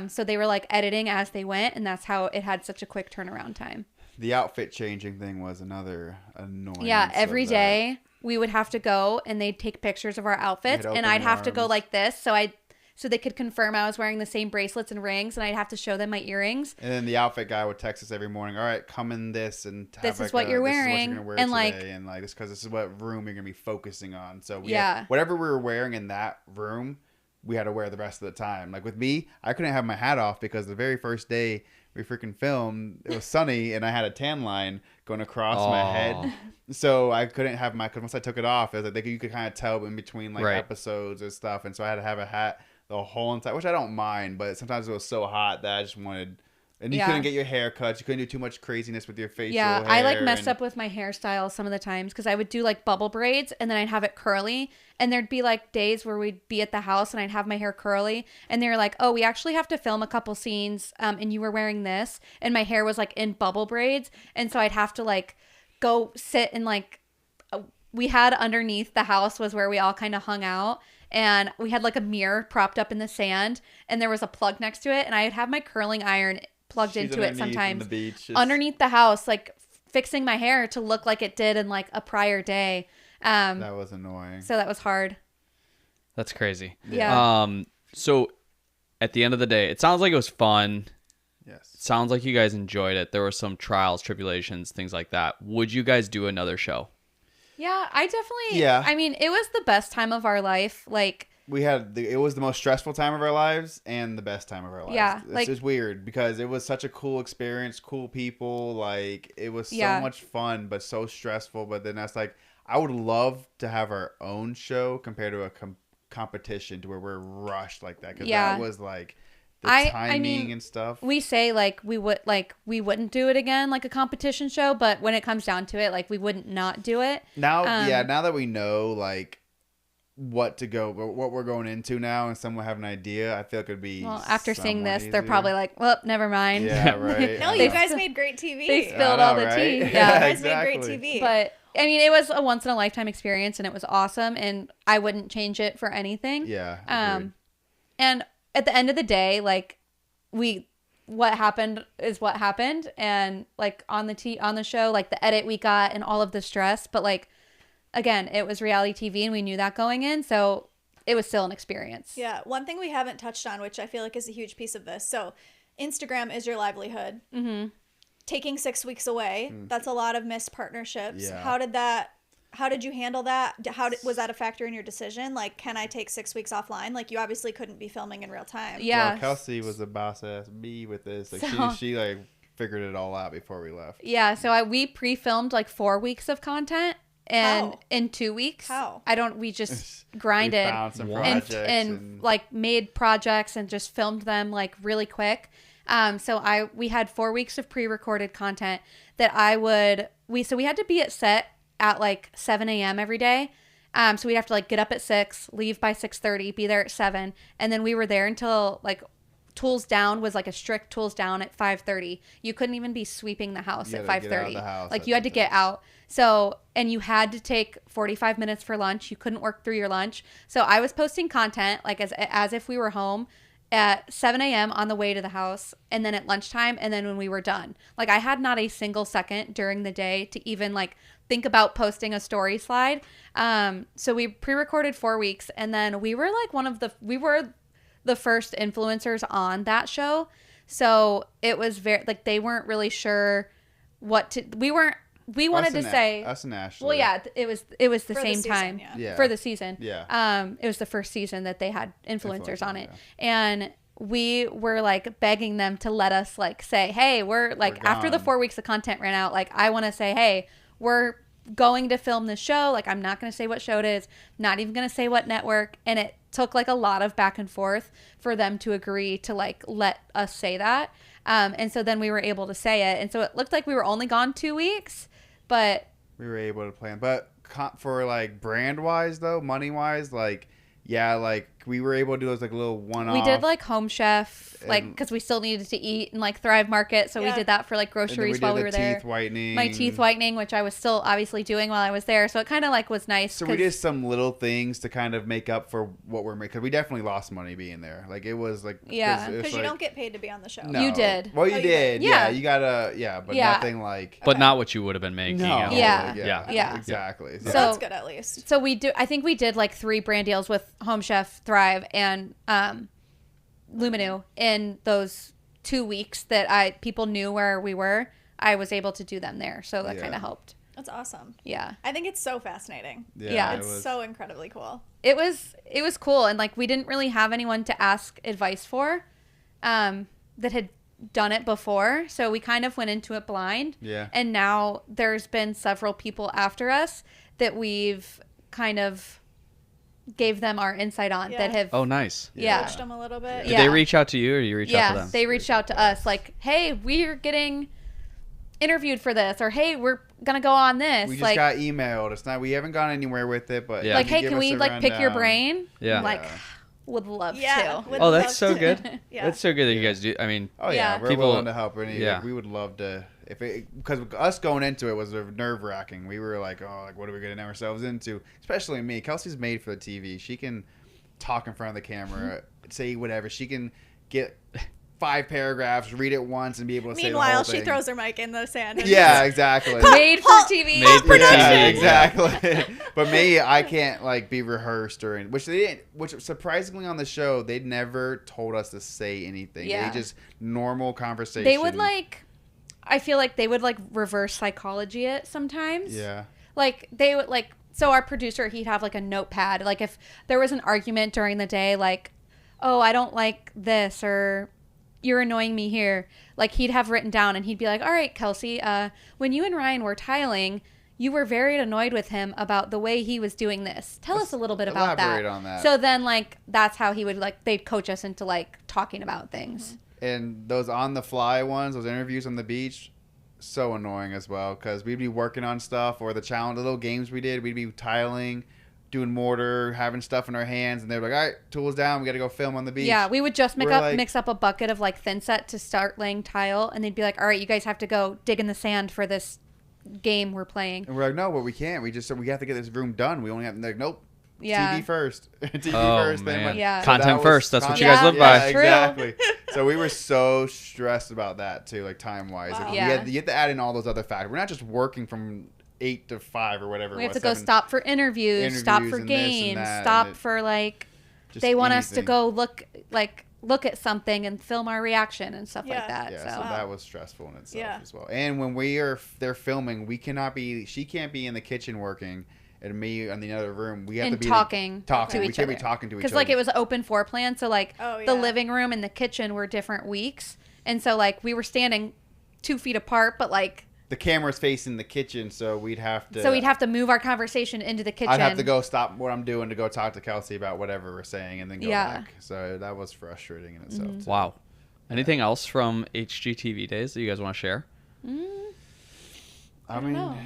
So they were like editing as they went, and that's how it had such a quick turnaround time. The outfit changing thing was another annoyance. Yeah, every day we would have to go, and they'd take pictures of our outfits, and I'd have to go like this, so they could confirm I was wearing the same bracelets and rings, and I'd have to show them my earrings. And then the outfit guy would text us every morning. All right, come in this, and this is what you're wearing, and today, like, and like this, because this is what room you're gonna be focusing on. So yeah, whatever we were wearing in that room, we had to wear the rest of the time. Like with me, I couldn't have my hat off because the very first day we freaking filmed, it was sunny, and I had a tan line going across my head, so I couldn't have my. Because once I took it off, it was like you could kind of tell in between like episodes and stuff, and so I had to have a hat the whole entire, which I don't mind, but sometimes it was so hot that I just wanted, and you couldn't get your hair cut, you couldn't do too much craziness with your facial hair. I like messed up with my hairstyle some of the times, because I would do like bubble braids, and then I'd have it curly, and there'd be like days where we'd be at the house and I'd have my hair curly, and they were like, oh, we actually have to film a couple scenes, and you were wearing this, and my hair was like in bubble braids, and so I'd have to like go sit and like, we had underneath the house was where we all kind of hung out, and we had like a mirror propped up in the sand, and there was a plug next to it, and I'd have my curling iron plugged into it sometimes underneath the house, like fixing my hair to look like it did in like a prior day. That was annoying. So that was hard. That's crazy. Yeah. So at the end of the day, it sounds like it was fun. Yes. It sounds like you guys enjoyed it. There were some trials, tribulations, things like that. Would you guys do another show? Yeah, I definitely. Yeah. I mean, it was the best time of our life. Like, it was the most stressful time of our lives and the best time of our lives. Yeah, It's just weird because it was such a cool experience, cool people. Like, it was so much fun, but so stressful. But then that's like, I would love to have our own show compared to a competition to where we're rushed like that. Because that was like the timing and stuff. We say like we wouldn't do it again, like a competition show, but when it comes down to it, like we wouldn't not do it. Now, now that we know like what we're going into now, and someone have an idea, I feel like it'd be. Well, after seeing this, easier. They're probably like, well, never mind. Yeah, right. No, you guys made great TV. They spilled all the tea. Yeah, you guys made great TV. But I mean, it was a once in a lifetime experience, and it was awesome, and I wouldn't change it for anything. Yeah. And at the end of the day, like what happened is what happened, and like on the show, like the edit we got and all of the stress, but like again, it was reality TV, and we knew that going in, so it was still an experience. Yeah, one thing we haven't touched on, which I feel like is a huge piece of this. So, Instagram is your livelihood. Mm-hmm. Taking 6 weeks away, that's a lot of missed partnerships. Yeah. How did you handle that? Was that a factor in your decision? Like, can I take 6 weeks offline? Like, you obviously couldn't be filming in real time. Yeah. Well, Kelsey was a boss ass bee with this. Like, she like figured it all out before we left. Yeah. So we pre-filmed like 4 weeks of content, and How? in 2 weeks. How? We just grinded We found some What? projects and like made projects and just filmed them like really quick. So we had 4 weeks of pre-recorded content that we had to be at set at like 7 a.m. every day. So we'd have to like get up at 6, leave by 6:30, be there at 7. And then we were there until like tools down was like a strict tools down at 5:30. You couldn't even be sweeping the house You at had to get out of 5:30. the house Like at you had to that get time. out. So, and you had to take 45 minutes for lunch. You couldn't work through your lunch. So I was posting content like as if we were home at 7 a.m. on the way to the house, and then at lunchtime, and then when we were done. Like I had not a single second during the day to even like think about posting a story slide. So we pre-recorded 4 weeks, and then we were like we were the first influencers on that show. So it was very like they weren't really sure what to. We wanted to say us and Ashley. Well, yeah, it was the For the same season, time yeah. for the season. Yeah. It was the first season that they had influencers on it, yeah. and we were like begging them to let us like say, hey, we're like after the gone. 4 weeks of content ran out, like I want to say, hey, we're going to film this show. Like I'm not going to say what show it is, not even going to say what network, and it took like a lot of back and forth for them to agree to like let us say that. And so then we were able to say it, and so it looked like we were only gone 2 weeks. But we were able to plan. But for like brand wise though, money wise, like yeah, like we were able to do those like little one-off. we did like Home Chef, like And- because we still needed to eat and like Thrive Market, so we Yeah. did that for like and then groceries did while we the were there. teeth whitening. My teeth whitening, which I was still obviously doing while I was there, so it kind of like was nice. So we did some little things to kind of make up for what we're making. Because we definitely lost money being there. Like it was like Yeah. it was Because you like- don't get paid to be on the show. No. You did. Well, you Oh, you did. did. Yeah. Yeah. You gotta. But Yeah. nothing like. But not what you would have been making. No. out of Yeah. it. Yeah. Exactly. So So- that's good at least. So I think we did like 3 brand deals with Home Chef, Thrive, and Luminu in those 2 weeks that people knew where we were. I was able to do them there, so that Yeah. kind of helped. That's awesome. Yeah. I think it's so fascinating. Yeah. it It's was- so incredibly cool. It was cool, and like we didn't really have anyone to ask advice for that had done it before, so we kind of went into it blind. Yeah. And now there's been several people after us that we've kind of gave them our insight on Yeah. that have Oh, nice. Yeah. Coached them a little bit. Did Yeah. they reach out to you, or you reach out to yeah, them? they reached out to us like, hey, we're getting interviewed for this, or hey, we're gonna go on this. We just like, got emailed. It's not. We haven't gone anywhere with it, but Yeah. like, you hey, give can us we a like pick your rundown. brain? Yeah. I'm like, Yeah. would love Yeah. to. would Oh, love that's so to. good. Yeah. That's so good that you guys do. I mean, Oh yeah, Yeah. we're People- willing to help. yeah. Like, we would love to. Because us going into it was nerve wracking. We were like, oh, like what are we getting ourselves into? Especially me. Kelsey's made for the TV. She can talk in front of the camera, say whatever. She can get 5 paragraphs, read it once, and be able to say the whole Meanwhile, thing. she throws her mic in the sand. and Yeah, exactly. Made for TV. Made for Yeah, TV. exactly. But me, I can't like be rehearsed or which they didn't. Which surprisingly on the show, they never told us to say anything. Yeah. They just normal conversation. They would like, I feel like they would like reverse psychology it sometimes. Yeah. Like they would like, so our producer, he'd have like a notepad. Like if there was an argument during the day, like, oh, I don't like this, or you're annoying me here. Like he'd have written down, and he'd be like, all right, Kelsey, when you and Ryan were tiling, you were very annoyed with him about the way he was doing this. Tell us a little bit about that. Elaborate on that. So then like, that's how he would like, they'd coach us into like talking about things. And those on the fly ones, those interviews on the beach, so annoying as well. Because we'd be working on stuff, or the little games we did, we'd be tiling, doing mortar, having stuff in our hands, and they're like, all right, tools down, we got to go film on the beach. Yeah, we would just We're like- mix up a bucket of like thin set to start laying tile, and they'd be like, all right, you guys have to go dig in the sand for this game we're playing. And we're like, no, but we can't. We have to get this room done. We only have, they're like, nope. Yeah. TV first. TV Oh, first. man. Then Yeah. so that Content was first. That's what you guys live yeah, by. That's true. Exactly. So we were so stressed about that too, like time wise. Wow. Like, Yeah. you have to add in all those other factors. We're not just working from 8 to 5 or whatever. We it have was, to go 7, stop for interviews, stop for and this and games, that, stop and it- for like, just they want us to anything. go look at something and film our reaction and stuff Yeah. like that. Yeah, so so Wow. that was stressful in itself Yeah. as well. And when they're filming, she can't be in the kitchen working, and me in the other room. We have and to be talking to we can't be talking to each other. because like it was an open floor plan, so like Oh, the yeah. living room and the kitchen were different weeks, and so like we were standing 2 feet apart, but like the camera's facing the kitchen, so we'd have to. So we'd have to move our conversation into the kitchen. I'd have to go stop what I'm doing to go talk to Kelsey about whatever we're saying, and then go Yeah. back. So that was frustrating in itself. Too. Wow. Anything else from HGTV days that you guys want to share? I mean, know.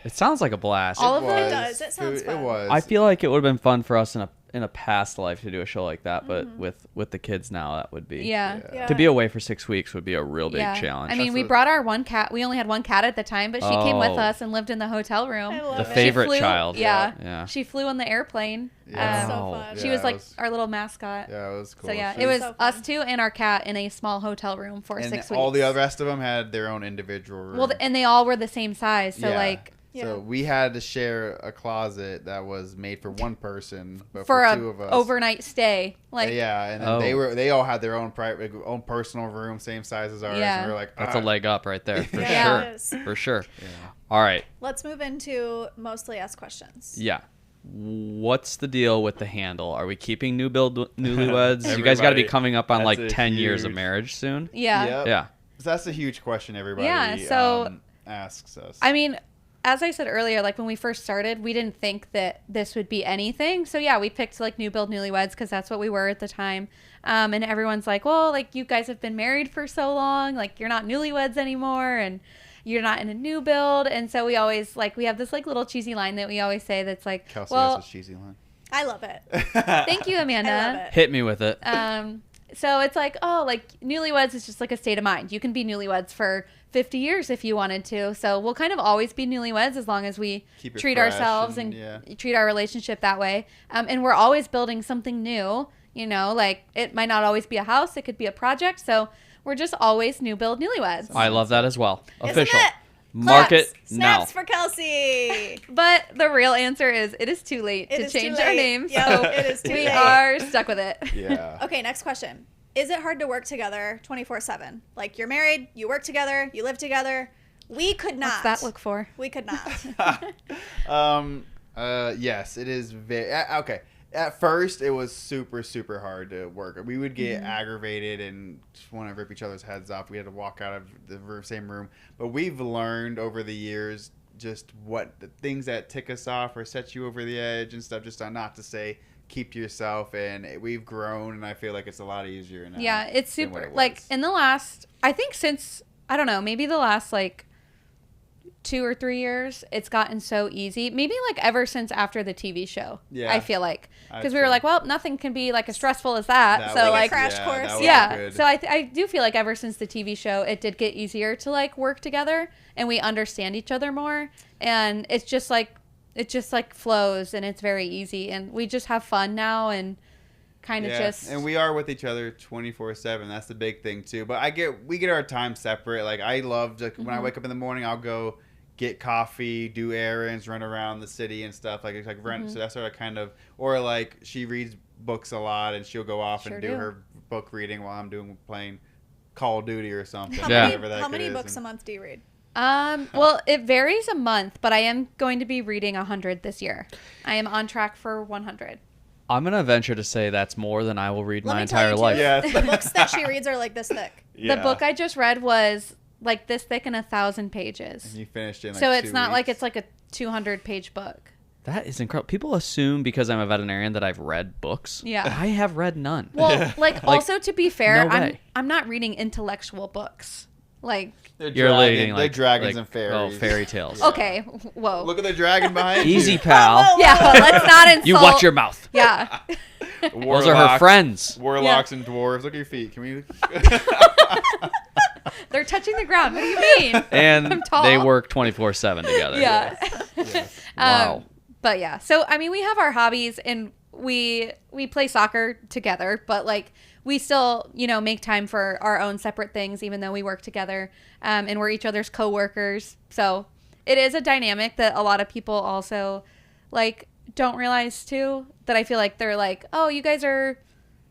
It sounds like a blast. All of them? It does. It sounds fun. It was. I feel like it would have been fun for us in a past life to do a show like that, but with the kids now, that would be Yeah. to be away for 6 weeks would be a real big challenge. I mean, That's we what- brought our one cat. We only had one cat at the time, but she came with Oh. us and lived in the hotel room. I love the it. favorite She flew- child. Yeah. Yeah. She flew on the airplane. Yeah. So Wow. fun. She Yeah, was it like was- our little mascot. Yeah, it was cool. So yeah, She- it was So fun. us two and our cat in a small hotel room for and 6 weeks. all the other rest of them had their own individual room. Well, and they all were the same size. So Yeah. like Yeah. So we had to share a closet that was made for one person, but for for a two of us. overnight stay. Like Yeah, and then Oh. they all had their own private, own personal room, same size as ours. Yeah. And we were like, That's a leg up right there for Yeah, sure. it is. For sure. Yeah. All right. Let's move into mostly asked questions. Yeah. What's the deal with the handle? Are we keeping Newbuild Newlyweds? You guys got to be Everybody- coming up on that's like a 10 years of huge- marriage soon. yeah. Yep. Yeah. So that's a huge question everybody Yeah, so- asks us. I mean, as I said earlier, like when we first started, we didn't think that this would be anything. So yeah, we picked like Newbuild Newlyweds because that's what we were at the time. And everyone's like, well, like you guys have been married for so long, like you're not Newlyweds anymore, and you're not in a new build. And so we always like we have this like little cheesy line that we always say that's like, Kelsey well, has a cheesy line. I love it. thank you, Amanda. I love it. Hit me with it. So it's like, oh, like newlyweds is just like a state of mind. You can be newlyweds for 50 years if you wanted to. So we'll kind of always be newlyweds as long as we Keep it treat fresh ourselves and- and treat our relationship that way. And we're always building something new, you know, like it might not always be a house. It could be a project. So we're just always new build newlyweds. I love that as well. Isn't Official. it? Mark it Claps. now. Snaps for Kelsey. But the real answer is it is too late It to is too change our late. name. Yep, So it is too we late. are stuck with it. Yeah. Okay, next question. Is it hard to work together 24/7? Like you're married, you work together, you live together. We could not. What's that look for? We could not. Yes, it is very okay. At first, it was super hard to work. We would get aggravated and just want to rip each other's heads off. We had to walk out of the same room. But we've learned over the years just what the things that tick us off or set you over the edge and stuff. Just not to say keep to yourself. And we've grown, and I feel like it's a lot easier now. Yeah, it's than what super. it Like was. in the last, I think since I don't know, maybe the last like 2 or 3 years, it's gotten so easy. Maybe like ever since after the TV show. Yeah. I feel like because I'd we were say. like, well, nothing can be like as stressful as that. That So was- like, crash yeah, course. that was yeah. good. So I do feel like ever since the TV show, it did get easier to like work together and we understand each other more. And it's just like it just like flows and it's very easy and we just have fun now and kind of just and we are with each other 24/7. That's the big thing too. But we get our time separate. Like I love to, when I wake up in the morning, I'll go get coffee, do errands, run around the city and stuff. Like it's like rent. So that's sort of kind of, or like she reads books a lot and she'll go off Sure and do. do her book reading while I'm playing Call of Duty or something. How Yeah. many, how many books a month do you read? Well, it varies a month, but I am going to be reading 100 this year. I am on track for 100. I'm going to venture to say that's more than I will read Let my me tell entire you, too, life. Yes. The books that she reads are like this thick. The book I just read was like this thick and 1,000 pages. And you finished in like So it's 2 not like weeks. it's like a 200-page book. That is incredible. People assume because I'm a veterinarian that I've read books. Yeah. I have read none. Well, like also to be fair, no way. I'm not reading intellectual books. Like You're reading they're like dragons like, and fairies. Oh, fairy tales. Yeah. okay, whoa. Look at the dragon behind Easy, you. pal. Yeah, let's not insult. You watch your mouth. Yeah. Those are her friends. Warlocks and dwarves. Look at your feet. Can we? They're touching the ground. What do you mean? And I'm tall. they work 24/7 together. Yeah. Yes. Wow. But yeah, so I mean, we have our hobbies and we play soccer together, but like we still, you know, make time for our own separate things, even though we work together, and we're each other's coworkers. So it is a dynamic that a lot of people also like don't realize too. That I feel like they're like, oh, you guys are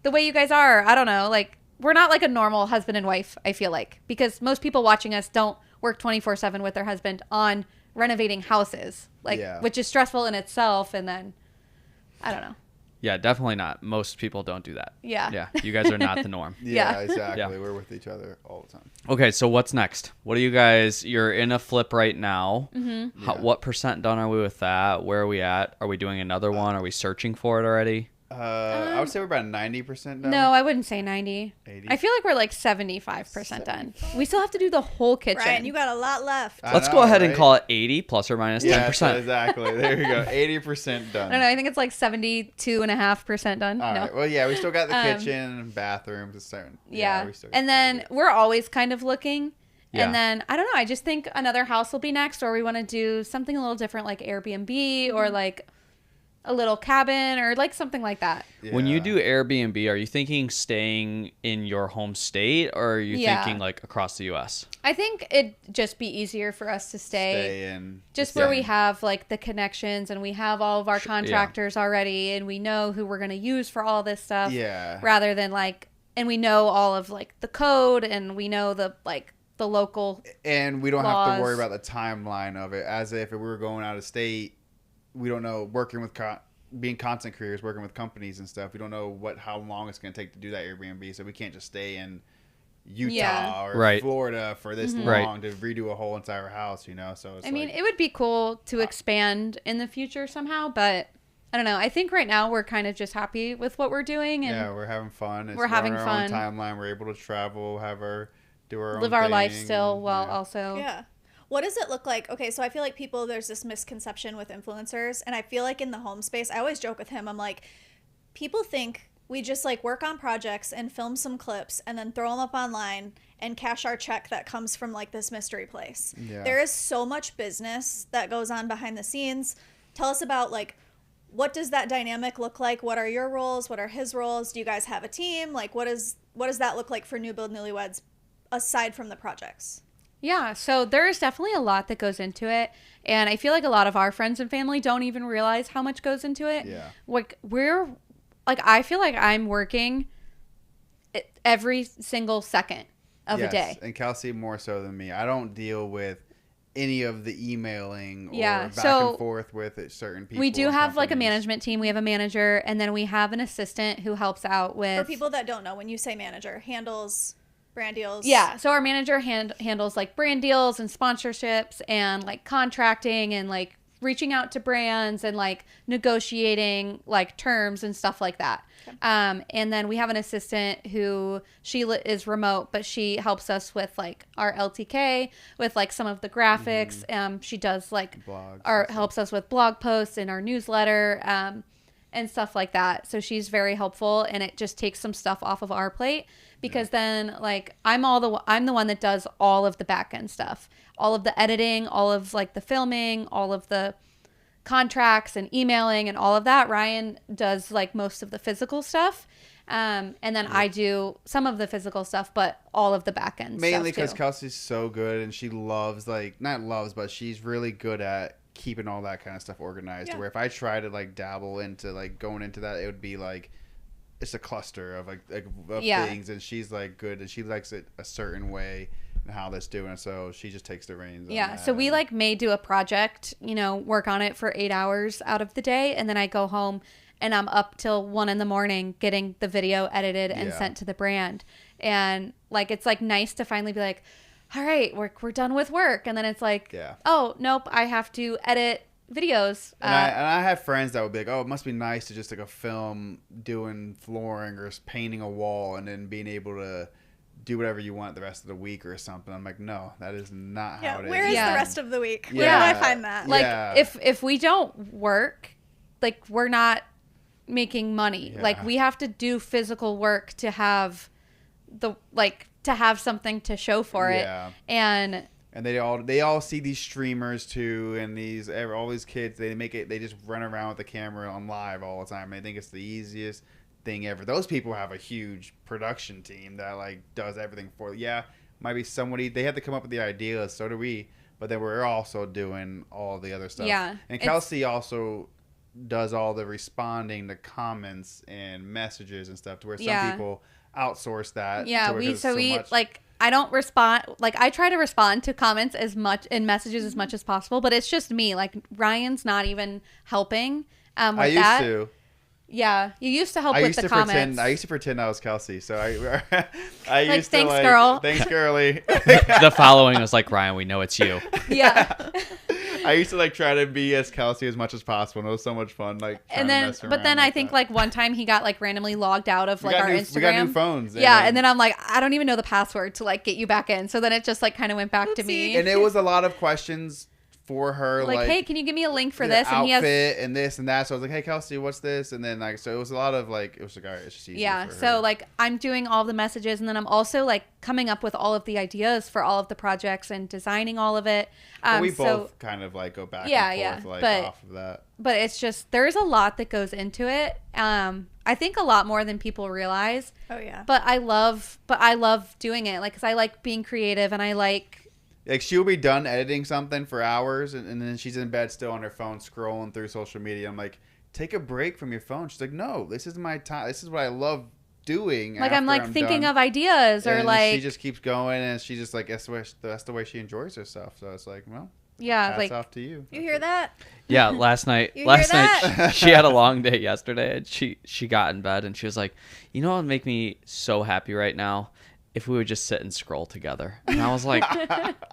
the way you guys are. I don't know, like we're not like a normal husband and wife. I feel like because most people watching us don't work 24/7 with their husband on renovating houses, like Yeah. which is stressful in itself. And then I don't know. Yeah, definitely not. Most people don't do that. Yeah. Yeah, you guys are not the norm. Yeah, Yeah. exactly. Yeah. We're with each other all the time. Okay, so what's next? What are you guys? You're in a flip right now. Mm-hmm. Yeah. What % done are we with that? Where are we at? Are we doing another one? Are we searching for it already? I would say we're about 90% done. No, I wouldn't say 90. 80. I feel like we're like 75% done. We still have to do the whole kitchen. Ryan, you got a lot left. I Let's know, go ahead and right? call it 80 plus or minus 10%. Yeah, so exactly. There you go. 80% done. I don't know. I think it's like 72.5% done. All no. right. Well, yeah, we still got the kitchen and bathrooms. And so, Yeah. we still got And then we're always kind of looking. Yeah. And then, I don't know. I just think another house will be next, or we want to do something a little different like Airbnb or like a little cabin or like something like that. When you Yeah. do Airbnb, are you thinking staying in your home state or are you Yeah. thinking like across the U.S.? I think it'd just be easier for us to stay in just the where we same- have like the connections and we have all of our contractors already and we know who we're going to use for all this stuff. Yeah. Rather than like, and we know all of like the code and we know the like the local. And we don't have to worry laws. about the timeline of it. As if we were going out of state, we don't know, working with being content creators, working with companies and stuff. We don't know how long it's going to take to do that Airbnb. So we can't just stay in Utah Yeah. or Right. Florida for this Right. long to redo a whole entire house, you know? So it's I mean, like, it would be cool to expand in the future somehow, but I don't know. I think right now we're kind of just happy with what we're doing and yeah, we're having fun. we're having on our fun. own timeline. We're able to travel, do our live own our life thing, still and, while yeah. also. Yeah. What does it look like? Okay, so I feel like there's this misconception with influencers, and I feel like in the home space, I always joke with him, I'm like, people think we just like work on projects and film some clips and then throw them up online and cash our check that comes from like this mystery place. Yeah. There is so much business that goes on behind the scenes. Tell us about like, what does that dynamic look like? What are your roles? What are his roles? Do you guys have a team? Like, what does that look like for Newbuild Newlyweds aside from the projects? Yeah, so there's definitely a lot that goes into it. And I feel like a lot of our friends and family don't even realize how much goes into it. Yeah. Like, I feel like I'm working every single second of a day. And Kelsey more so than me. I don't deal with any of the emailing or Yeah, back so and forth with certain people. We do and have like a companies. management team. We have a manager, and then we have an assistant who helps out with. For people that don't know, when you say manager, handles brand deals. Yeah, so our manager handles like brand deals and sponsorships and like contracting and like reaching out to brands and like negotiating like terms and stuff like that. Okay. And then we have an assistant who is remote, but she helps us with like our LTK, with like some of the graphics. She does like Blogs helps us with blog posts and our newsletter. And stuff like that. So she's very helpful, and it just takes some stuff off of our plate because then like I'm the one that does all of the back end stuff, all of the editing, all of like the filming, all of the contracts and emailing and all of that. Ryan does like most of the physical stuff. And then I do some of the physical stuff, but all of the back end Mainly stuff because too. Kelsey's so good and she loves but she's really good at keeping all that kind of stuff organized. Yeah. Where if I try to like dabble into like going into that, it would be like it's a cluster of Yeah. things, and she's like good and she likes it a certain way and how that's doing. So she just takes the reins. Yeah, on so that. we like may do a project, work on it for 8 hours out of the day, and then I go home and I'm up till 1 a.m. getting the video edited and Yeah. sent to the brand. And like it's like nice to finally be like, all right, we're done with work, and then it's like, Yeah. oh nope, I have to edit videos. And I have friends that would be like, oh, it must be nice to just like a film doing flooring or painting a wall and then being able to do whatever you want the rest of the week or something. I'm like, no, that is not Yeah. how it is. Where is Yeah. the rest of the week? Where Yeah. do I find that? Like Yeah. if we don't work, like we're not making money. Yeah. Like we have to do physical work to have something to show for Yeah. it. And they all see these streamers too, and all these kids, they just run around with the camera on live all the time. They think it's the easiest thing ever. Those people have a huge production team that like does everything for. Yeah, might be somebody they have to come up with the ideas. So do we, but then we're also doing all the other stuff. Yeah, and Kelsey also does all the responding to comments and messages and stuff to where some people outsource that. yeah, to where we it's so much. like I don't respond. Like I try to respond to comments as much in messages as much as possible, but it's just me. Like Ryan's not even helping with I used that. to. Yeah, you used to help I with used the to comments. I used to pretend I was Kelsey, so I Like, used "Thanks, to girl." Thanks, girly. The following was like, Ryan, we know it's you. Yeah. I used to like try to be as Kelsey as much as possible, and it was so much fun. Like, trying And to then, mess but around then I think that. like one time he got like randomly logged out of like our Instagram. We got new phones. Yeah, and then I'm like, I don't even know the password to like get you back in. So then it just like kind of went back to me. and it was a lot of questions for her, like, hey, can you give me a link for the this? And he has and this and that. So I was like, hey, Kelsey, what's this? And then like, so it was a lot of like, it was like, all right, it's just easier yeah. for So her. like I'm doing all the messages, and then I'm also like coming up with all of the ideas for all of the projects and designing all of it. But we so, both kind of like go back Yeah, and forth yeah, like but- off of that. but it's just there's a lot that goes into it. I think a lot more than people realize. Oh yeah. But I love doing it, like, 'cause I like being creative, and I like. Like she'll be done editing something for hours, and then she's in bed still on her phone scrolling through social media. I'm like, take a break from your phone. She's like, no, this is my time. This is what I love doing. Like I'm like thinking done. of ideas, or And like she just keeps going, and she just like that's the way she enjoys herself. So it's like, well, yeah, hats like off to you. You hear that? Yeah, last night. You Last hear night that? she had a long day yesterday, and she got in bed and she was like, "You know what would make me so happy right now? If we would just sit and scroll together." And I was like,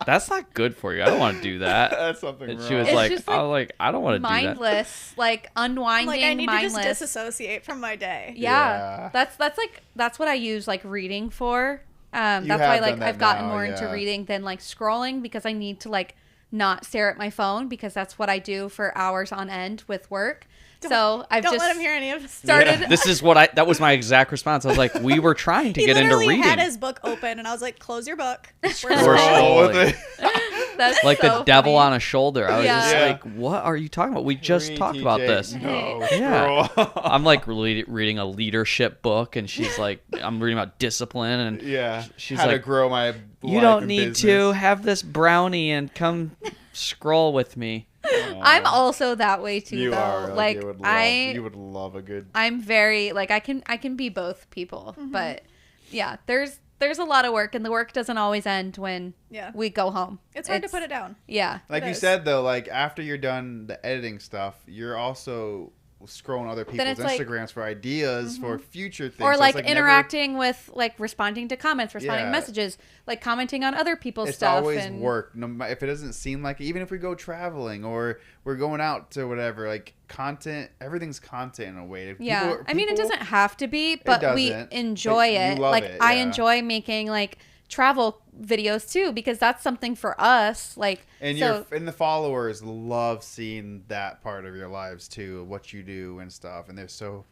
"That's not good for you. I don't want to do that." That's something And wrong. she was It's like, just, "I was like, I don't want to do that." mindless, like unwinding, Like I need mindless. to just disassociate from my day. Yeah. Yeah. That's what I use like reading for. That's have why like done that I've gotten now, more into yeah. reading than like scrolling, because I need to like not stare at my phone, because that's what I do for hours on end with work. So I've Don't just let him hear any of this. started. This is what that was my exact response. I was like, we were trying to He get into literally reading. had his book open, and I was like, "Close your book." We're We're scrolling. scrolling. with it. That's Like so the devil funny. on a shoulder. I was just Yeah. like, what are you talking about? We just Read, talked about TJ. this. No, Yeah. scroll. I'm like reading a leadership book, and she's like, I'm reading about discipline, and Yeah. she's How to like, grow my you life don't and need business. to have this brownie and come scroll with me. I'm also that way too, You though. are Like you would love a good. I'm very like I can be both people, Mm-hmm. but yeah, there's a lot of work, and the work doesn't always end when Yeah. we go home. It's hard to put it down. Yeah. Like It you is. said though, like after you're done the editing stuff, you're also scrolling other people's it's like- Instagrams for ideas for future things. Or So like, it's never- interacting with like responding to comments, responding Yeah. messages, like commenting on other people's It's stuff. always and work. If it doesn't seem like it, even if we go traveling or we're going out to whatever, like content, everything's content in a way. Yeah. I mean, it doesn't have to be, but we doesn't, enjoy but you it. love Like it, I yeah. enjoy making like travel videos too, because that's something for us. Like, And so, the followers love seeing that part of your lives too, what you do and stuff, and they're so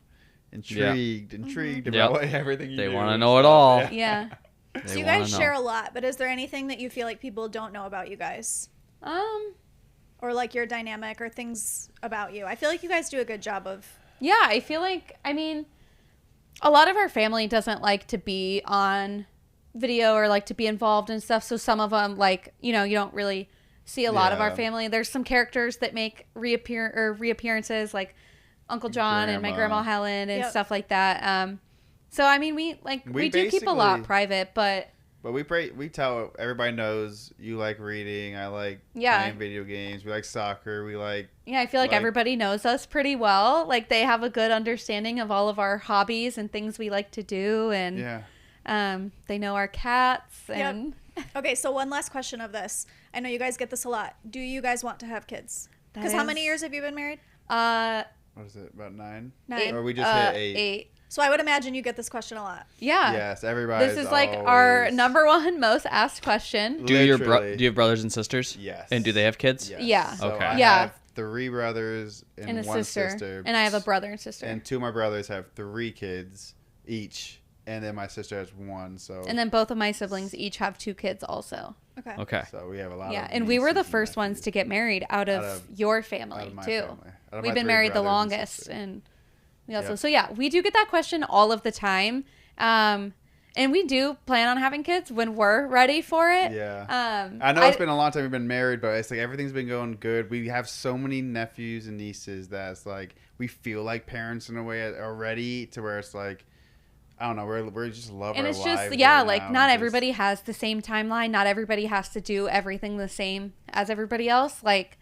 intrigued Mm-hmm. about Yep. everything you do. They wanna and know it stuff. all. yeah. They So you wanna guys know. share a lot, but is there anything that you feel like people don't know about you guys? Or like your dynamic or things about you? I feel like you guys do a good job of. Yeah, I feel like, I mean, a lot of our family doesn't like to be on video or like to be involved and stuff. So some of them, like, you don't really see a lot of our Yeah. family. There's some characters that make reappearances, like Uncle John and my Grandma. grandma Helen and Yep. stuff like that. So I mean, we do keep a lot basically- private, but But we tell everybody knows you like reading. I like Yeah. playing video games. We like soccer. We like yeah, I feel like everybody knows us pretty well. Like they have a good understanding of all of our hobbies and things we like to do, and they know our cats and. Okay, so one last question of this. I know you guys get this a lot. Do you guys want to have kids? Because how many years have you been married? what is it, about 9? 9. Or we just hit 8. 8. So I would imagine you get this question a lot. Yeah. Yes, everybody. This is like our always- number one most asked question. Do Literally. you have brothers and sisters? Yes. And do they have kids? Yes. Yeah. So Okay. I Yeah. have 3 brothers and, And a one sister. And I have a brother and sister. And 2 of my brothers have 3 kids each, and then my sister has 1. So And then both of my siblings each have 2 kids also. Okay. Okay. so we have a lot. Yeah. of And we were the nieces and first ones nephews. to get married out of your Out family of my too. family. Out of We've my been 3 married the brothers and longest, sister. and we also Yep. so yeah, we do get that question all of the time. And we do plan on having kids when we're ready for it. Yeah. I know it's been a long time we've been married, but it's like everything's been going good. We have so many nephews and nieces that it's like we feel like parents in a way already, to where it's like, I don't know, we just love and our it's lives just right like now, not and everybody has the same timeline. Not everybody has to do everything the same as everybody else. Like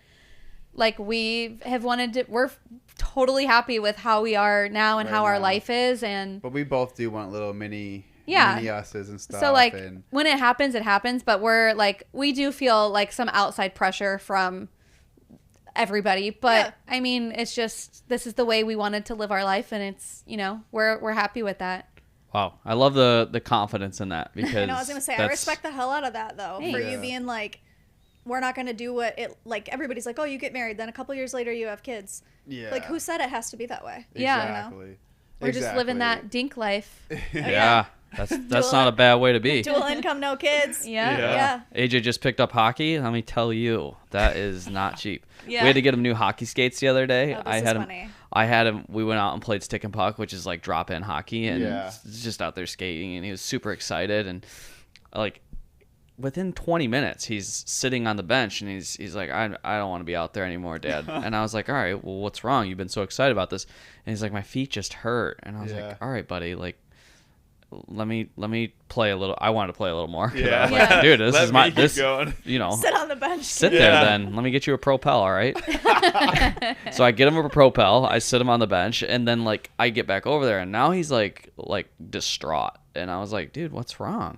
we have wanted to, we're totally happy with how we are now and Right how our now. life is. And But we both do want little mini us's and stuff. so like and when it happens, it happens. But we're like, we do feel like some outside pressure from everybody. But I mean, it's just, this is the way we wanted to live our life. And it's, you know, we're happy with that. Wow, I love the confidence in that because I know, I was gonna say, I respect the hell out of that though. Thanks. For Yeah. you being like, we're not gonna do what it like. Everybody's like, oh, you get married, then a couple years later you have kids. yeah. Like, who said it has to be that way? Yeah. Exactly. We're just living that dink life. Yeah, that's not a bad way to be. Dual income, no kids. Yeah. Yeah. AJ just picked up hockey. Let me tell you, that is not cheap. Yeah. We had to get him new hockey skates the other day. Oh, this I is had funny. him. I had him. We went out and played stick and puck, which is like drop-in hockey, and Yeah. he's just out there skating, and he was super excited. And like within 20 minutes, he's sitting on the bench, and he's like, I don't want to be out there anymore, Dad. And I was like, all right, well, what's wrong? You've been so excited about this. And he's like, my feet just hurt. And I was Yeah. like, all right, buddy, like. Let me play a little. I wanted to play a little more. Yeah. I was like, Yeah. dude, this Let is my me keep this. going. You know, Sit on the bench. sit Yeah. there then. Let me get you a Propel, all right? So I get him a Propel. I sit him on the bench, and then like I get back over there, and now he's like distraught. And I was like, dude, what's wrong?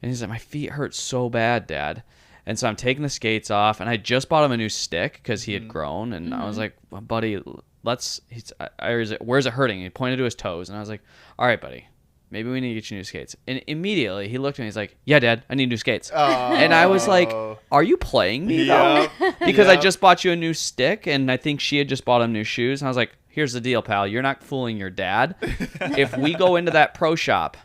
And he's like, my feet hurt so bad, Dad. And so I'm taking the skates off, and I just bought him a new stick because he had grown, and I was like, well, buddy, where's it hurting? He pointed to his toes, and I was like, all right, buddy. Maybe we need to get you new skates. And immediately he looked at me. He's like, yeah, Dad, I need new skates. And I was like, are you playing me, though? Yep. Because I Yep. just bought you a new stick, and I think she had just bought him new shoes. And I was like, here's the deal, pal. You're not fooling your dad. If we go into that pro shop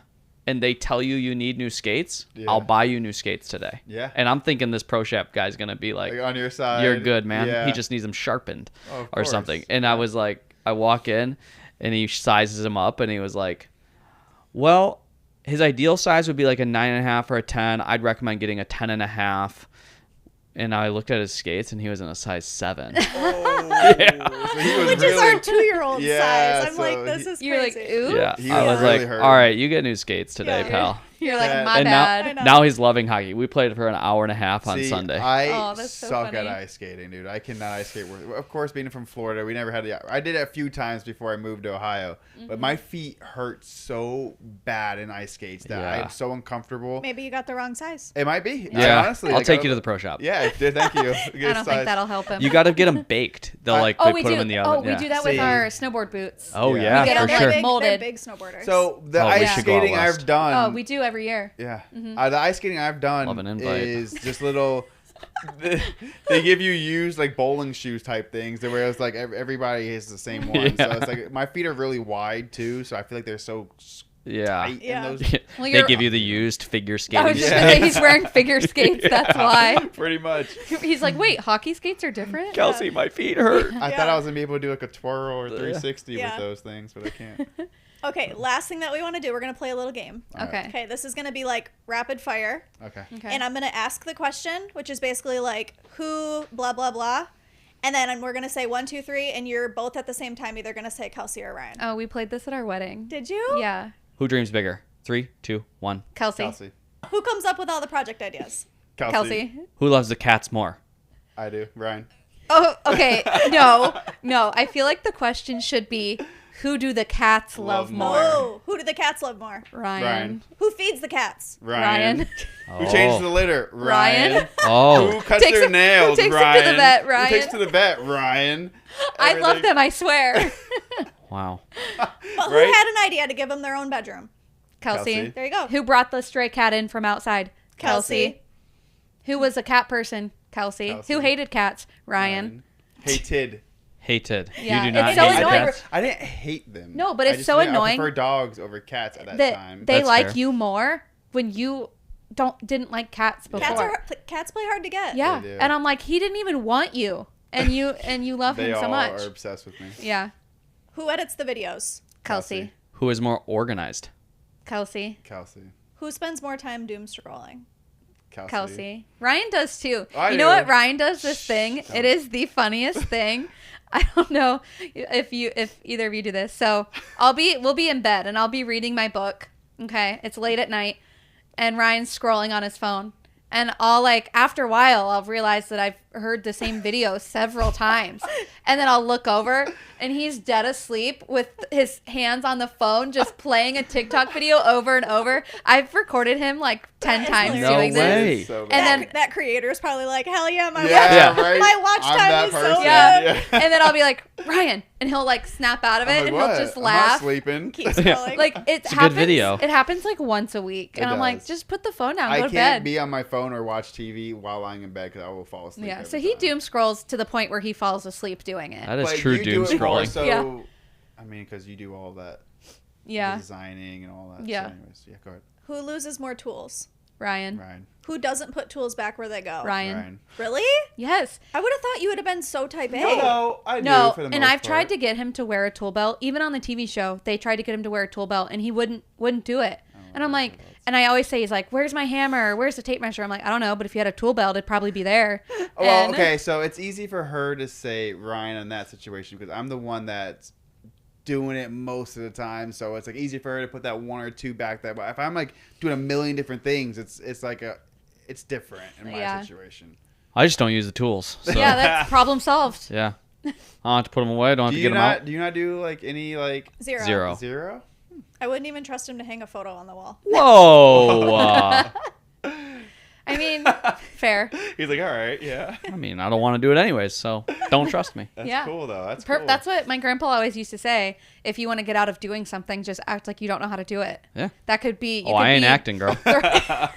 and they tell you need new skates, Yeah. I'll buy you new skates today. Yeah. And I'm thinking this pro shop guy's going to be like, Like on your side. you're good, man. Yeah. He just needs them sharpened Oh, of or course. something. And I was like, I walk in, and he sizes him up, and he was like, well, his ideal size would be like a 9.5 or a 10. I'd recommend getting a 10.5. And I looked at his skates, and he was in a size 7. Oh, yeah. So he was Which is really, our 2-year-old Yeah, size. I'm so like, this is You're like, crazy. ooh. Yeah, He I was was really like, hurt. all right, you get new skates today, Yeah. pal. You're like, Yeah. my And bad. know. now he's loving hockey. We played for an hour and a half on See, Sunday. I Oh, that's so suck at funny. ice skating, dude. I cannot ice skate. Of course, being from Florida, we never had I did it a few times before I moved to Ohio, but my feet hurt so bad in ice skates that Yeah. I'm so uncomfortable. Maybe you got the wrong size. It might be. yeah, honestly, I'll like, take you to the pro shop. Yeah, thank you. I don't think that'll help him. You got to get them baked. They'll like Oh, they we put do. them in the Oh, oven. we yeah. do that with See. our snowboard boots. Oh Yeah. yeah, Yeah, for they're sure. big, Molded. they're big snowboarders. So the Oh, we ice should go out skating west. I've done. Oh, we do every year. Yeah. The ice skating I've done Love an invite. is just little. They give you used like bowling shoes type things. Where it's like everybody has the same one. Yeah. So it's like my feet are really wide too. So I feel like they're so Yeah. tight Yeah. in those. Well, They you're- give you the used figure I skating. was just Yeah. gonna say he's wearing figure skates. That's why. Pretty much. He's like, wait, hockey skates are different? Kelsey, my feet hurt. I thought I was gonna be able to do like a twirl or 360 Yeah. with those things, but I can't. Okay, last thing that we want to do, we're going to play a little game. Okay. Okay, this is going to be like rapid fire. Okay. Okay. And I'm going to ask the question, which is basically like who, blah, blah, blah. And then we're going to say 1, 2, 3, and you're both at the same time either going to say Kelsey or Ryan. Oh, we played this at our wedding. Did you? Yeah. Who dreams bigger? 3, 2, 1. Kelsey. Kelsey. Who comes up with all the project ideas? Kelsey. Who loves the cats more? I do. Ryan. Oh, okay. No. I feel like the question should be, who do the cats love Love more? more. Oh, who do the cats love more? Ryan. Ryan. Who feeds the cats? Ryan. Ryan. Who changes the litter? Ryan. Ryan. Oh. Who cuts Takes their him- nails? who takes him to Ryan. the vet? Who Ryan. takes to the vet? Ryan. I love Everything. them, I swear. Wow. But who Right? had an idea to give them their own bedroom? Kelsey. Kelsey. There you go. Who brought the stray cat in from outside? Kelsey. Who was a cat person? Kelsey. Kelsey. Who hated cats? Ryan. Hated. Hated. Yeah, You do not it's so hate annoying. cats? I didn't hate them. No, but I it's just so didn't- annoying I prefer dogs over cats at that That time. they That's like fair. you more when you didn't like cats before. Cats play hard to get. Yeah. They do. And I'm like, he didn't even want you. And you love They him all so much. are obsessed with me. Yeah. Who edits the videos? Kelsey. Who is more organized? Kelsey. Kelsey. Who spends more time doom scrolling? Kelsey. Ryan does too. I You know do. what? Ryan does this thing. It is the funniest thing. I don't know if either of you do this. So we'll be in bed and I'll be reading my book. Okay. It's late at night and Ryan's scrolling on his phone. And I'll after a while I'll realize that I've heard the same video several times. And then I'll look over and he's dead asleep with his hands on the phone, just playing a TikTok video over and over. I've recorded him like 10 times hilarious. doing No way. this. So And bad. then that creator's probably like, hell yeah, my Yeah, watch, right. my watch I'm time that is so person. good. Yeah. Yeah. And then I'll be like, Ryan, and he'll like snap out of it I'm like, and what? he'll just I'm not laugh. sleeping. Keep scrolling. Like it It's a happens. good video. It happens like once a week, and It I'm like, does. just put the phone down, I go can't to bed. be on my phone or watch TV while lying in bed because I will fall asleep. Yeah, every so he time. doom scrolls to the point where he falls asleep doing it. That is But true you doom do it more scrolling. So, Yeah. I mean, because you do all that Yeah, designing and all that. Yeah. So anyways, yeah, go ahead. Who loses more tools? Ryan. Ryan. Who doesn't put tools back where they go? Ryan. Really? Yes. I would have thought you would have been so type A. No, I do No, for the and most I've tried part. to get him to wear a tool belt. Even on the TV show, they tried to get him to wear a tool belt, and he wouldn't do it. And I'm like, and I always say, he's like, "Where's my hammer? Where's the tape measure?" I'm like, I don't know, but if you had a tool belt, it'd probably be there. Oh, well, And- okay, so it's easy for her to say Ryan in that situation because I'm the one that's doing it most of the time. So it's like easy for her to put that one or two back that way. If I'm like doing a million different things, it's like it's different in my Yeah. situation. I just don't use the tools. So. Yeah, that's problem solved. Yeah. I don't have to put them away. I don't have Do to you get them not out. do you not do like any like Zero. Zero. zero? I wouldn't even trust him to hang a photo on the wall. Whoa. I mean, fair. He's like, all right, yeah. I mean, I don't want to do it anyways, so don't trust me. That's Yeah. cool though. That's cool. That's what my grandpa always used to say. If you want to get out of doing something, just act like you don't know how to do it. Yeah. That could be. Oh, I ain't acting, girl. I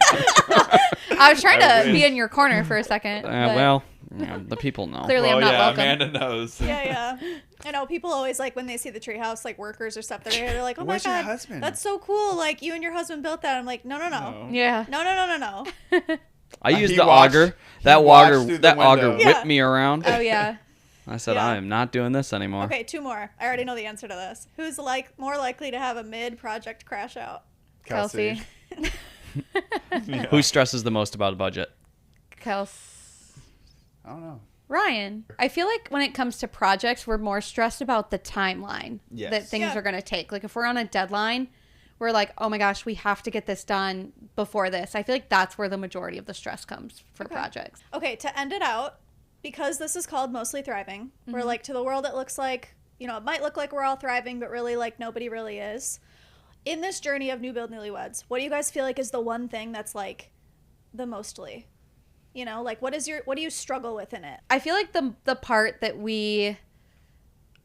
was trying I to wish. be in your corner for a second. but Well, yeah, the people know. clearly I'm not welcome. Amanda knows. Yeah. I know people always like when they see the treehouse, like workers or stuff. They're like, "Oh my Where's your god, husband?" that's so cool! Like you and your husband built that." I'm like, "No, no, no, Yeah. no, no, no, no, no." I used He the watched- auger. he That watched auger, through the that auger window. whipped Yeah. me around. Oh yeah. I said, Yeah. I am not doing this anymore. Okay, two more. I already know the answer to this. Who's like more likely to have a mid-project crash out? Kelsey. Yeah. Who stresses the most about a budget? Kelsey. I don't know. Ryan. I feel like when it comes to projects, we're more stressed about the timeline Yes. that things Yeah. are going to take. Like if we're on a deadline, we're like, oh my gosh, we have to get this done before this. I feel like that's where the majority of the stress comes for projects. Okay, to end it out, because this is called Mostly Thriving, we're like, to the world it looks like, you know, it might look like we're all thriving, but really like nobody really is. In this journey of Newbuild Newlyweds, what do you guys feel like is the one thing that's like the mostly? You know, like what do you struggle with in it? I feel like the part that we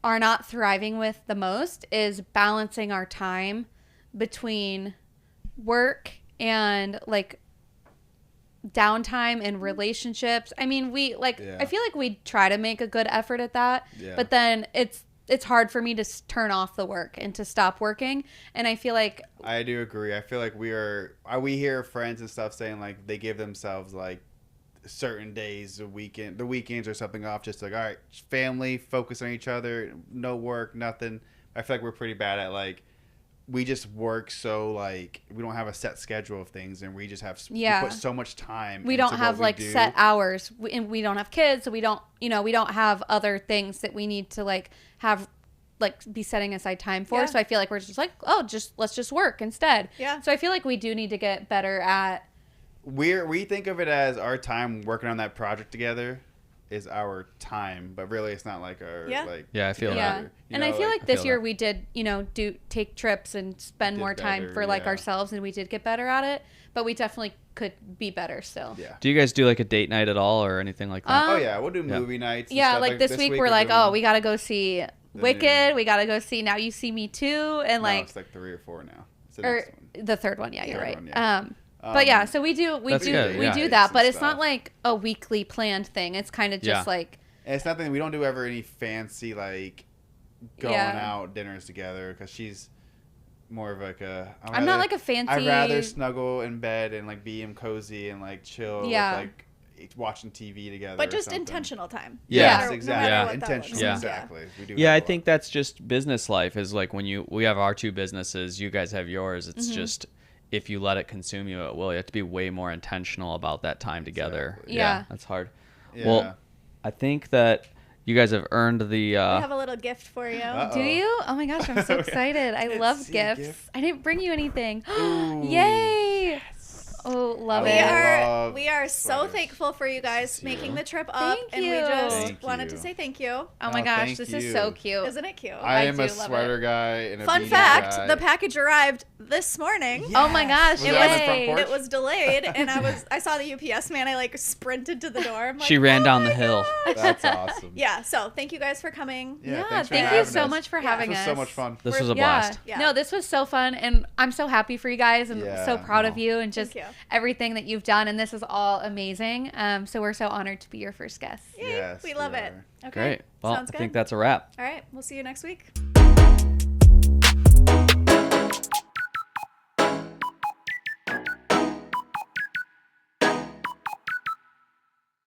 are not thriving with the most is balancing our time between work and like downtime and relationships. I mean, I feel like we try to make a good effort at that, Yeah. but then it's hard for me to turn off the work and to stop working. And I feel like I do agree. I feel like we hear friends and stuff saying like they give themselves like certain days the weekends or something off, just like, all right, family, focus on each other, no work, nothing. I feel like we're pretty bad at like we just work, so like we don't have a set schedule of things, and we just have we put so much time. we into don't what have we like do. set hours, and we don't have kids, so we don't have other things that we need to like have like be setting aside time for. Yeah. So I feel like we're just like, let's just work instead. Yeah. So I feel like we do need to get better at We think of it as our time working on that project together is our time, but really it's not like our like Yeah, I feel together. yeah. You And know, I feel like this feel year that. we did, take trips and spend Did more time better, for like yeah. ourselves, and we did get better at it, but we definitely could be better still. yeah. Do you guys do like a date night at all or anything like that? Oh yeah, we'll do movie nights. And Yeah, stuff. like this week we're like, doing we got to go see Wicked, we got to go see Now You See Me Too, and no, like it's like 3 or 4 now. It's the or next one. the third one, yeah, you're Third right. one, yeah. But yeah, so we do That's good, yeah. do that, but And it's not stuff. like a weekly planned thing. It's kind of just Yeah. like And it's nothing. We don't do ever any fancy like going Yeah. out dinners together because she's more of like a. I'm not like a fancy. I'd rather snuggle in bed and like be cozy and like chill. Yeah. With, like watching TV together. But or just something. intentional time. Yeah. Yes, No exactly. matter Yeah. what that Intentional. looks Yeah. like. Exactly. We do. Yeah, have I a lot. think that's just business life is like when we have our two businesses, you guys have yours. It's just if you let it consume you, it will. You have to be way more intentional about that time together. Exactly. Yeah. That's hard. Yeah. Well, I think that you guys have earned the. We have a little gift for you. Uh-oh. Do you? Oh my gosh, I'm so excited. I didn't love see a gifts. gift. I didn't bring you anything. Ooh. Yay! Oh, love We it. we are so sweaters. thank for you guys making the trip up, Thank and we you. just Thank wanted you. to say thank you. Oh my Oh, gosh, thank this is you. so cute. Isn't it cute? I am do a love sweater guy and a Fun beanie fact: guy. the package arrived this morning. Oh my gosh, Was it on the front yay. porch? It was delayed, and I saw the UPS man. I like sprinted to the door. I'm like, She ran "Oh down my the hill. gosh." That's awesome. Yeah. So thank you guys for coming. Yeah, thanks for thank you having so us. much for Yeah. having This us. was so much fun. This was a Yeah. blast. Yeah. No, this was so fun, and I'm so happy for you guys, and Yeah, so proud of no. you, and just Thank you. everything that you've done. And this is all amazing. So we're so honored to be your first guest. Yay, Yes, we love we it. are. Okay. Great. Well, Sounds I good. think that's a wrap. All right. We'll see you next week.